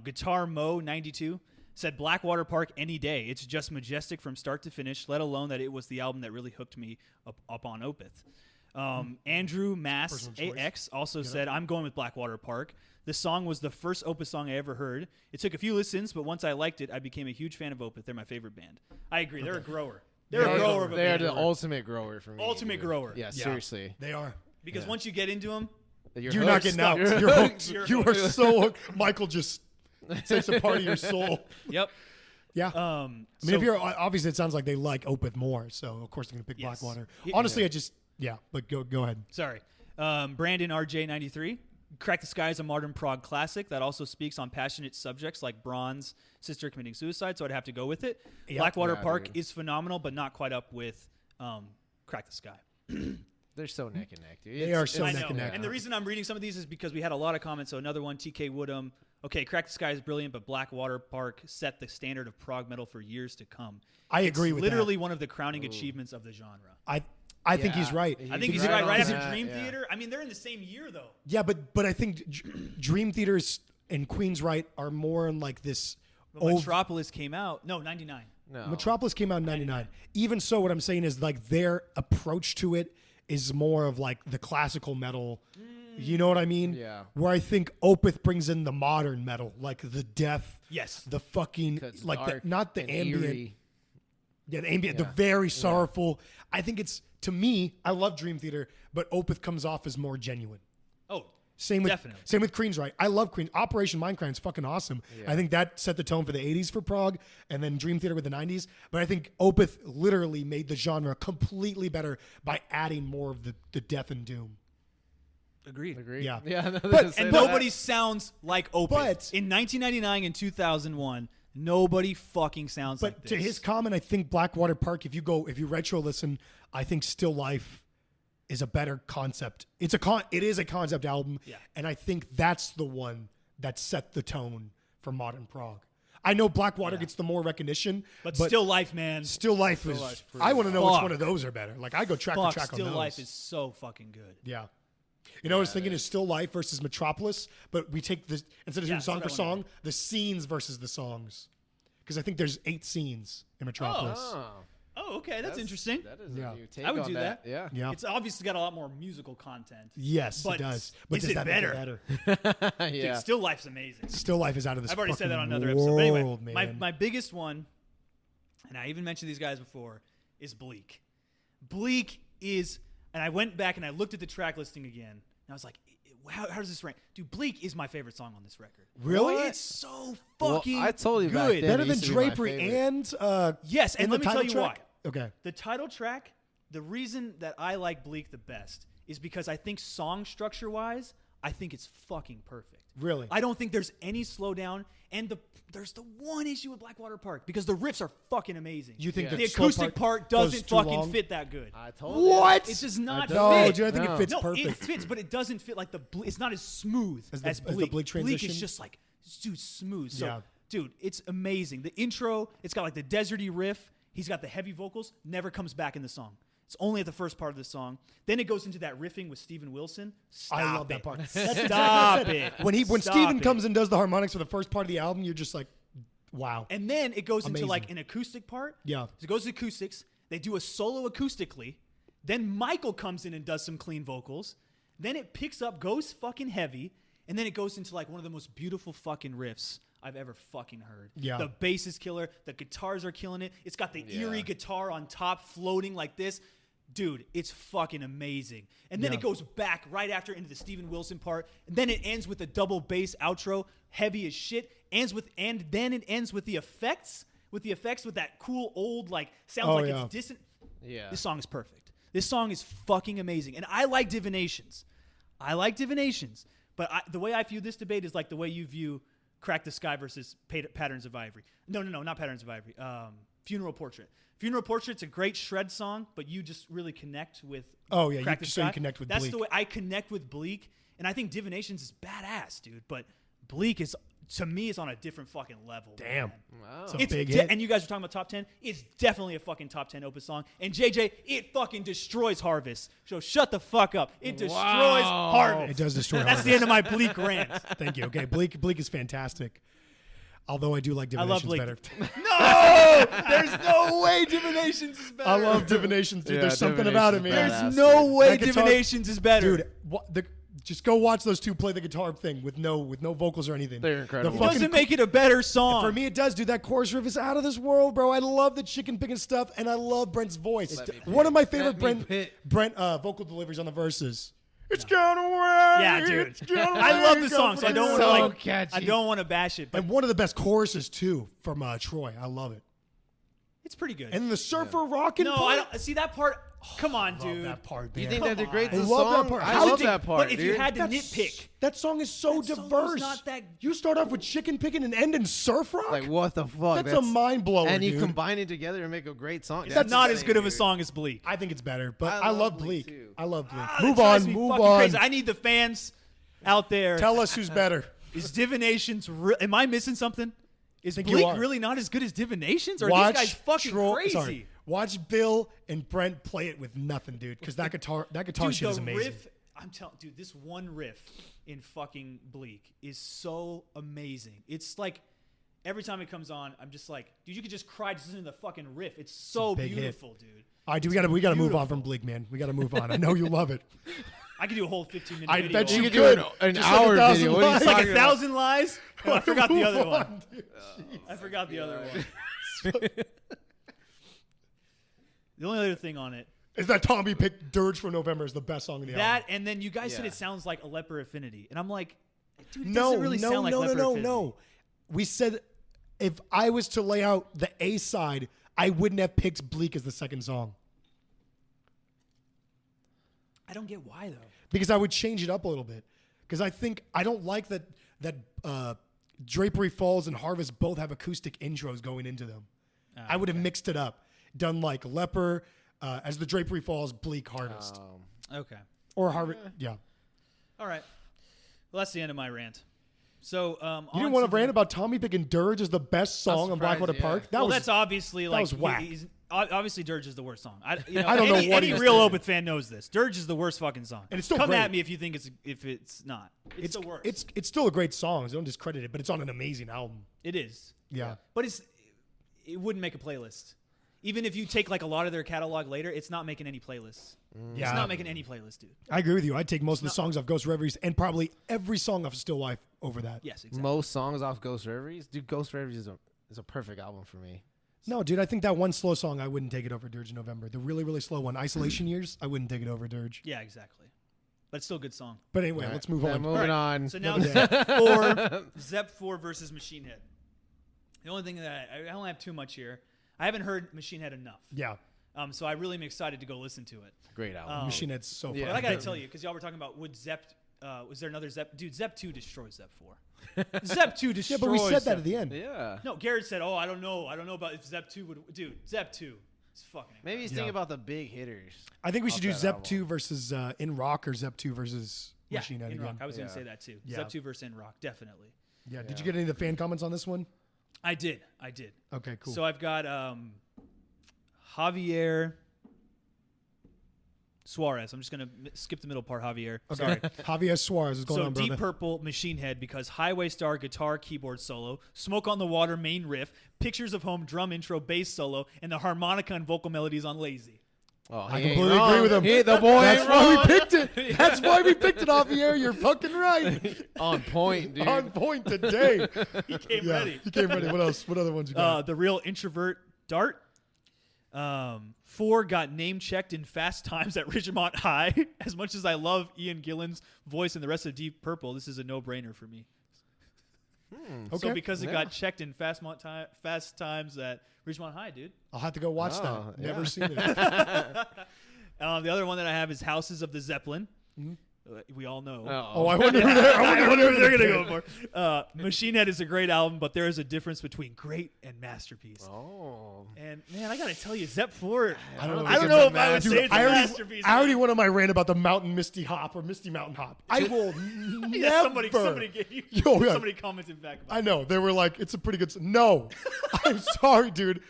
Guitar Mo 92 said Blackwater Park any day. It's just majestic from start to finish, let alone that it was the album that really hooked me up on Opeth. Andrew Mass AX also said, I'm going with Blackwater Park. This song was the first Opeth song I ever heard. It took a few listens, but once I liked it, I became a huge fan of Opeth. They're my favorite band. I agree. They're a grower. They're a grower of a band. They're the ultimate grower for me. Ultimate grower. Yeah, seriously. They are. Because once you get into them, you're not getting out. You're hooked. You are so hooked. Michael just takes a part of your soul. Yep. Yeah. I mean, if you're obviously, it sounds like they like Opeth more, so of course they're gonna pick Blackwater. Honestly, but go ahead. Sorry, Brandon RJ93. Crack the Skye is a modern prog classic that also speaks on passionate subjects like Braun's sister committing suicide, so I'd have to go with it. Yep. Blackwater Park is phenomenal, but not quite up with Crack the Skye. They're so neck and neck, dude. They are so neck and neck. And the reason I'm reading some of these is because we had a lot of comments. So another one, TK Woodham. Okay, Crack the Skye is brilliant, but Blackwater Park set the standard of prog metal for years to come. I agree with that. Literally one of the crowning achievements of the genre. I think he's right. I think he's right after Dream Theater. I mean, they're in the same year, though. Yeah, but I think Dream Theaters and Queensryche are more in like this. Metropolis came out. No, 99. No. Metropolis came out in 99. Even so, what I'm saying is like their approach to it is more of like the classical metal. You know what I mean? Yeah. Where I think Opeth brings in the modern metal, like the death. Yes. The fucking like not the ambient. Eerie. Yeah, the ambient, the very sorrowful. I think it's, to me, I love Dream Theater, but Opeth comes off as more genuine. Oh, definitely. Same with Queensryche. I love Queen. Operation Mindcrime is fucking awesome. Yeah. I think that set the tone for the 80s for prog, and then Dream Theater with the 90s. But I think Opeth literally made the genre completely better by adding more of the death and doom. Agreed. Yeah. And nobody sounds like Opeth. But in 1999 and 2001, nobody fucking sounds like this. But to his comment, I think Blackwater Park, if you retro listen, I think Still Life is a better concept. It is a concept album, and I think that's the one that set the tone for modern prog. I know Blackwater gets the more recognition, but Still Life, man. Still Life is. I want to know which one of those are better. Like I go track to track on those. Still Life is so fucking good. Yeah. You know, I was thinking is Still Life versus Metropolis, but we take this instead of doing song for song, the scenes versus the songs. Because I think there's 8 scenes in Metropolis. Oh, okay. That's interesting. That is a new take I would on do that. Yeah. It's obviously got a lot more musical content. Yes, it does. But is it better? Dude, Still Life's amazing. Still Life is out of this. I've already said that on another world, episode. But anyway, man. my biggest one, and I even mentioned these guys before, is Bleak. Bleak is, and I went back and I looked at the track listing again, and I was like, how does this rank? Dude, Bleak is my favorite song on this record. Really? It's so fucking I told you good. Better than Drapery and yes, and let me tell you track? why. Okay. The title track, the reason that I like Bleak the best is because I think song structure wise, I think it's fucking perfect. Really? I don't think there's any slowdown, and there's the one issue with Blackwater Park because the riffs are fucking amazing. You think the acoustic part doesn't fucking fit that good? I told you. What? It does not fit. No, dude, I think it fits perfect. It fits, but it doesn't fit like it's not as smooth as Bleak. As the Bleak transition? Bleak is just like, dude, smooth. So, Yeah. dude, it's amazing. The intro, it's got like the deserty riff. He's got the heavy vocals, never comes back in the song. It's only at the first part of the song. Then it goes into that riffing with Steven Wilson. Stop I love it. that part. Stop it. When Steven comes and does the harmonics for the first part of the album, you're just like, Wow. And then it goes into Amazing. like an acoustic part. Yeah. So it goes to acoustics. They do a solo acoustically. Then Michael comes in and does some clean vocals. Then it picks up, goes fucking heavy. And then it goes into like one of the most beautiful fucking riffs I've ever fucking heard. Yeah. The bass is killer. The guitars are killing it. It's got the eerie guitar on top floating like this. Dude, it's fucking amazing. And then it goes back right after into the Steven Wilson part. And then it ends with a double bass outro, heavy as shit. And then it ends with the effects. With that cool old like sounds it's distant. Yeah. This song is perfect. This song is fucking amazing. And I like divinations. But the way I view this debate is like the way you view Crack the Skye versus Patterns of Ivory. No, not Patterns of Ivory. Funeral Portrait. Funeral Portrait's a great shred song, but you just really connect with Crack the Skye. You connect with That's Bleak. the way I connect with Bleak. And I think Divinations is badass, dude. But Bleak is, to me, is on a different fucking level. Damn. Man. Wow. It's a big hit. And you guys were talking about top 10. It's definitely a fucking top 10 Opus song. And JJ, it fucking destroys Harvest. So shut the fuck up. It destroys Harvest. It does destroy That's the end of my Bleak rant. Thank you. Okay, Bleak is fantastic. Although I do like I love Divinations Bleak. better. No! There's no way Divinations is better. I love Divinations, dude. Yeah, There's something about it, man. Divinations is There's no dude. way That guitar- Divinations is better. Dude, just go watch those two play the guitar thing with no vocals or anything. They're incredible. The It fucking doesn't make it a better song. For me, it does, dude. That chorus riff is out of this world, bro. I love the chicken picking stuff, and I love Brent's voice. One of my favorite Brent vocal deliveries on the verses. It's gone away. Yeah, dude. It's gone away. I love the song, so I don't want to So like. catchy. I don't want to bash it, but And one of the best choruses too from Troy. I love it. it's pretty good. And the surfer rocking. no, part, I don't see that part. Come on, I love dude. that part. You Man. think Come that degrades on. the I love that song? part. I How love did- that part, But if you dude. had to That's- nitpick, that song is so That song was diverse. not that- You start off with chicken picking and end in surf rock. Like, what the fuck? That's a mind blower, And you dude. combine it together and make a great song. that's not as insane, good of a dude. song as Bleak. I think it's better, but I I love love Bleak, Bleak. too. I love Bleak. Ah, Move that drives on, me move fucking on. crazy. I need the fans out there. Tell us who's better. Is Divinations? Am I missing something? Is think you Bleak are. really not as good as Divinations? Or are Watch these guys fucking Troy- crazy? sorry. Watch Bill and Brent play it with nothing, dude. Because that guitar Dude, shit is the amazing. riff. I'm telling, dude, this one riff in fucking Bleak is so amazing. It's like every time it comes on, I'm just like, dude, you could just cry just listening to the fucking riff. It's so big hit. beautiful, dude. All right, dude, we gotta move on beautiful. from Bleak, man. We gotta move on. I know you love it. I could do a whole 15-minute I video. bet on you it. could do an Just like hour 1,000 video. What are you lives. It's like talking about? 1,000 lies. Oh, I forgot the Move other on, one. dude. I forgot the other one. The only other thing on it, Is that Tommy picked Dirge for November is the best song in the that, album. and then you guys said Yeah. it sounds like a Leper Affinity, and I'm like, dude, it No, doesn't really sound like Leper Affinity. no. We said if I was to lay out the A side, I wouldn't have picked Bleak as the second song I don't get why though. because I would change it up a little bit. Because I don't like that Drapery Falls and Harvest both have acoustic intros going into them. I would have mixed it up, done like Leper as the Drapery Falls, Bleak, Harvest, Okay. or Harvest. Yeah, All right. Well, that's the end of my rant. So, you didn't want to rant about Tommy picking Dirge as the best song on surprised, Blackwater yeah. Park. Well, that's obviously like was whack. Obviously, Dirge is the worst song. I don't know what any he was real thinking. Opeth fan knows this. Dirge is the worst fucking song. And it's still come great. at me if you think it's not. It's the worst. It's still a great song. So don't discredit it, but it's on an amazing album. It is. Yeah. But it wouldn't make a playlist. Even if you take like a lot of their catalog later, it's not making any playlists. Yeah. It's not making any playlist, dude. I agree with you. I'd take most of the songs off Ghost Reveries and probably every song off Still Life over that. Yes, exactly. Most songs off Ghost Reveries, dude. Ghost Reveries is a perfect album for me. No, dude, I think that one slow song, I wouldn't take it over Dirge in November. The really, really slow one, Isolation Years, I wouldn't take it over Dirge. Yeah, exactly. But it's still a good song. But anyway, All right. let's move Yeah, on. moving on. So now Zep 4 versus Machine Head. The only thing that I don't have too much here. I haven't heard Machine Head enough. Yeah. So I really am excited to go listen to it. Great album. Machine Head's so fun. Yeah. But I gotta tell you, because y'all were talking about was there another Zep? Dude, Zep 2 destroys Zep 4. Zep 2 destroys. Yeah, but we said that Zep at the end. Yeah. No, Garrett said, "Oh, I don't know about if Zep 2 would." Dude, Zep 2 is fucking. Maybe he's thinking about the big hitters. I think we should off do that Zep album. 2 versus In Rock or Zep 2 versus Yeah, Machine Head in again. rock. I was gonna Yeah. say that too. Yeah. Zep 2 versus In Rock, definitely. Yeah. Did you get any of the fan comments on this one? I did. Okay, cool. So I've got Javier. Suarez. I'm just gonna skip the middle part. Javier. Okay. Sorry. Javier Suarez is going So on, brother. Deep Purple, Machine Head, because Highway Star guitar keyboard solo, Smoke on the Water main riff, Pictures of Home drum intro bass solo, and the harmonica and vocal melodies on Lazy. Oh, I completely agree with him. The boy That's ain't why we wrong. picked it. That's why we picked it, Javier. You're fucking right. On point, dude. On point today. He came Yeah, ready. he came ready. What else? What other ones you got? The Real Introvert, Dart. 4 got name checked in Fast Times at Ridgemont High. As much as I love Ian Gillan's voice and the rest of Deep Purple, this is a no-brainer for me. Okay. So because it got checked in Fast Times at Ridgemont High, dude. I'll have to go watch Oh, that. Never yeah. seen it. The other one that I have is Houses of the Zeppelin. We all know. Oh, I wonder who they're, I wonder who they're going to go for. Machine Head is a great album, but there is a difference between great and masterpiece. Oh. And, man, I got to tell you, Zepp 4, I don't know I don't if know it's if I would Dude, say it's a I masterpiece. already went on my rant about the Mountain Misty Hop or Misty Mountain Hop. I will never. Yeah, somebody gave you. Yo, yeah. Somebody commented back about I know. They were like, it's a pretty good. No. I'm sorry, dude.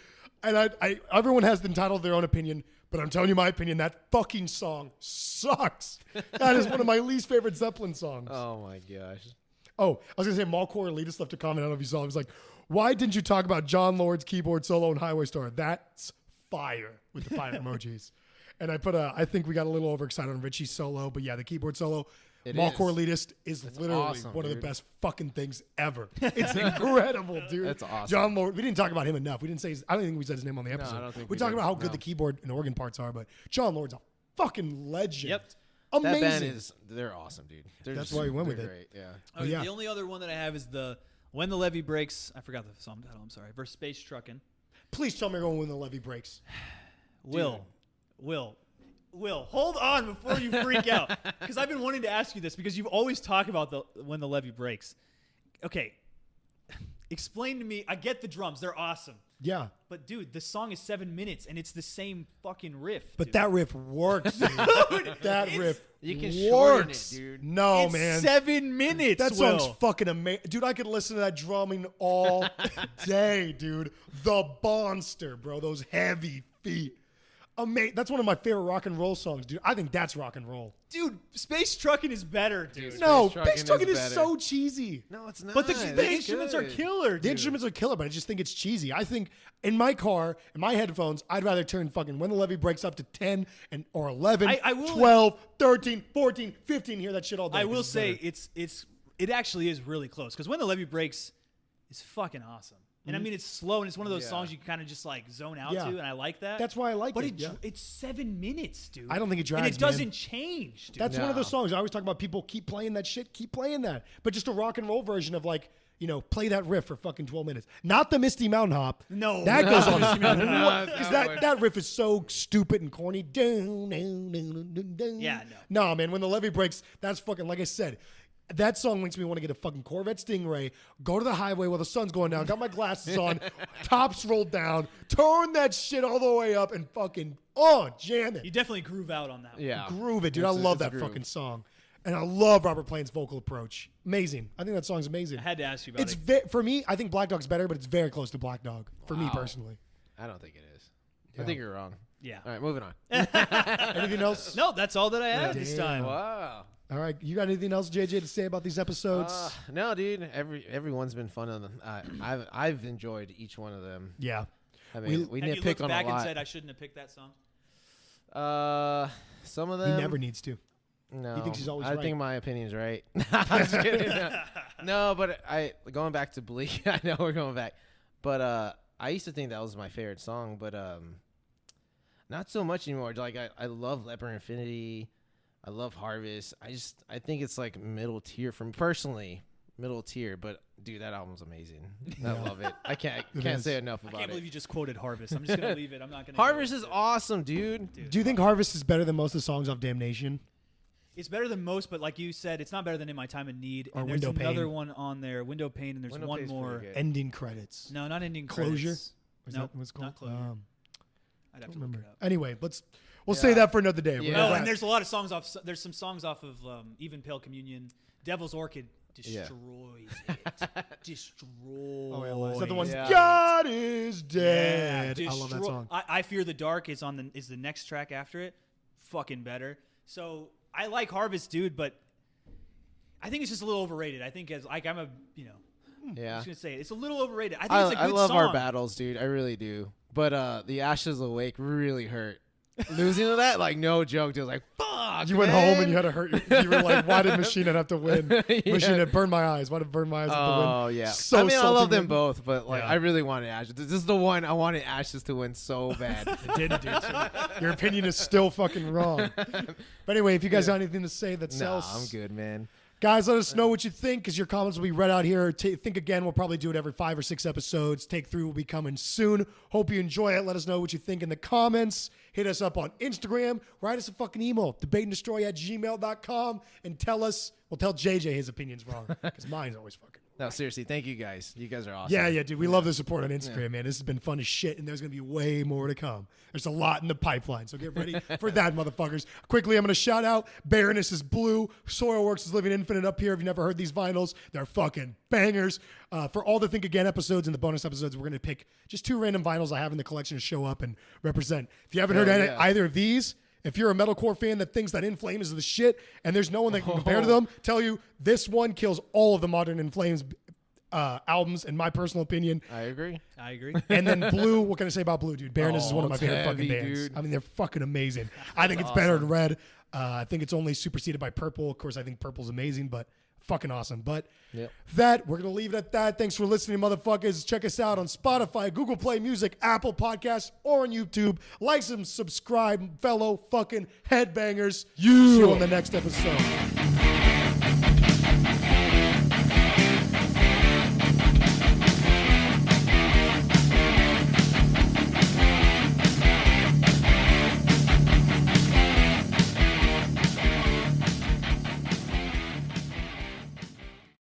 And I everyone has entitled their own opinion, but I'm telling you my opinion. That fucking song sucks. That is one of my least favorite Zeppelin songs. Oh my gosh. Oh, I was going to say, Malcore Elitist left a comment. I don't know if you saw it. It was like, why didn't you talk about John Lord's keyboard solo in Highway Star? That's fire with the fire emojis. And I put I think we got a little overexcited on Richie's solo, but yeah, the keyboard solo. It Malcore is. Elitist is literally awesome, one of the dude. best fucking things ever. It's incredible, dude. That's awesome. John Lord. We didn't talk about him enough. We didn't say. I don't think we said his name on the episode. I don't think we we talked did. about how good No. the keyboard and organ parts are, but John Lord's a fucking legend. Yep. Amazing. That band they're awesome, dude. That's why we went with they're it. Great. Yeah. Oh, yeah. The only other one that I have is the When the Levee Breaks. I forgot the song title. I'm sorry. Versus Space Truckin'. Please tell me everyone when the levee breaks. Will, hold on before you freak out, because I've been wanting to ask you this because you've always talked about the when the levee breaks. Okay, explain to me. I get the drums; they're awesome. Yeah. But dude, the song is 7 minutes and it's the same fucking riff. But dude. that riff works, dude. That riff You can shorten works. it, dude. No, it's man. 7 minutes. That Will. song's fucking amazing. Dude, I could listen to that drumming all day, dude. The Monster, bro. Those heavy feet. That's one of my favorite rock and roll songs, dude. I think that's rock and roll. Dude, Space Truckin' is better, dude. No, Truckin' Space Truckin' is better. so cheesy. No, it's not. But the It's instruments are good. killer, dude. The instruments are killer, but I just think it's cheesy. I think in my car, in my headphones, I'd rather turn fucking When the Levee Breaks up to 10 or 11, I will- 12, 13, 14, 15, hear that shit all day. I will 'cause it's say better. it actually is really close because When the Levee Breaks is fucking awesome. And I mean, it's slow and it's one of those Yeah. songs you kind of just like zone out Yeah. to, and I like that. That's why I like but it, yeah. it's 7 minutes, dude. I don't think it and drags, it doesn't man. change, dude. That's one of No. those songs I always talk about. People keep playing that shit, keep playing that. But just a rock and roll version of like, play that riff for fucking 12 minutes. Not the Misty Mountain Hop. No. That No. goes on. Misty Mountain Hop. Because that that riff is so stupid and corny. Yeah, no. Man, when the levee breaks, that's fucking, like I said, that song makes me want to get a fucking Corvette Stingray, go to the highway while the sun's going down, got my glasses on, tops rolled down, turn that shit all the way up and fucking, jam it. You definitely groove out on that one. Yeah. Groove it, dude. It's I a- love it's a that groove. fucking song. And I love Robert Plant's vocal approach. Amazing. I think that song's amazing. I had to ask you about It's it. for me, I think Black Dog's better, but it's very close to Black Dog for me Wow. personally. I don't think it is. Yeah. I think you're wrong. Yeah. All right, moving on. Anything else? No, that's all that I had this Damn. time. Wow. All right. You got anything else, JJ, to say about these episodes? No, dude. Everyone's been fun on them. I've enjoyed each one of them. Yeah. I mean, we Have you nitpick looked on back a and lot. said I shouldn't have picked that song? Some of He them. never needs to. No, He thinks he's always I right. think my opinion's right. I'm just kidding. No, but going back to Bleak. I know we're going back, but I used to think that was my favorite song, but not so much anymore. Like I love Leper Infinity. I love Harvest. I think it's like middle tier for me personally. Middle tier, but dude, that album's amazing. I love it. I can't is. say enough I about can't it. believe you just quoted Harvest. I'm just gonna leave it. I'm not gonna. Harvest go is into it. awesome, dude. Do you think Harvest is better than most of the songs off Damnation? It's better than most, but like you said, it's not better than In My Time of Need. Or And there's Window another Pane. one on there, Window Pane, and there's Window one Pane's more. pretty good. Ending credits. No, not ending Closure? credits. Is No, that what it's called? not Closure. I'd have to look Remember. it up. Anyway, we'll Yeah. say that for another day. Yeah. Oh, Yeah. and there's a lot of songs off. There's some songs off of Even Pale Communion. Devil's Orchid destroys it. Destroys. Oh, yeah. Is that the one? Yeah. God is dead. I love that Destroy- song. I Fear the Dark is the next track after it. fucking better. So I like Harvest, dude, but I think it's just a little overrated. I think I'm a, I'm Yeah. just gonna say it's a little overrated. I think it's a good I love song. our battles, dude. I really do. But the Ashes Awake really hurt. Losing to that, like, no joke, dude. Like, fuck. You went home and you had to hurt. You were like, "Why did Machine Head have to win? Yeah. Machine Head burned my eyes. Why did Burn My Eyes have to win?" Oh yeah. So I mean, I love salty, them man. both, but like, Yeah. I really wanted Ashes. This is the one I wanted Ashes to win so bad. It didn't, dude. So your opinion is still fucking wrong. But anyway, if you guys have anything to say that No, sells, I'm good, man. guys, let us know what you think, because your comments will be read out here. Think again. We'll probably do it every 5 or 6 episodes. Take 3 will be coming soon. Hope you enjoy it. Let us know what you think in the comments. Hit us up on Instagram. Write us a fucking email, debateanddestroy@gmail.com, and tell JJ his opinion's wrong, because mine's always fucking. No, seriously, thank you guys. You guys are awesome. Yeah, dude. We love the support on Instagram, man. This has been fun as shit, and there's going to be way more to come. There's a lot in the pipeline, so get ready for that, motherfuckers. Quickly, I'm going to shout out Baroness is Blue. Soilworks is Living Infinite up here. If you've never heard these vinyls, they're fucking bangers. For all the Think Again episodes and the bonus episodes, we're going to pick just 2 random vinyls I have in the collection to show up and represent. If you haven't heard either of these, if you're a metalcore fan that thinks that In Flames is the shit, and there's no one that can compare to them, tell you this one kills all of the modern In Flames albums, in my personal opinion. I agree. And then Blue, what can I say about Blue, dude? Baroness is one of my it's favorite heavy, fucking bands. dude. I mean, they're fucking amazing. I think it's better than Red. I think it's only superseded by Purple. Of course, I think Purple's amazing, but fucking awesome. But we're going to leave it at that. Thanks for listening, motherfuckers. Check us out on Spotify, Google Play Music, Apple Podcasts, or on YouTube. Like and subscribe, fellow fucking headbangers. See you on the next episode.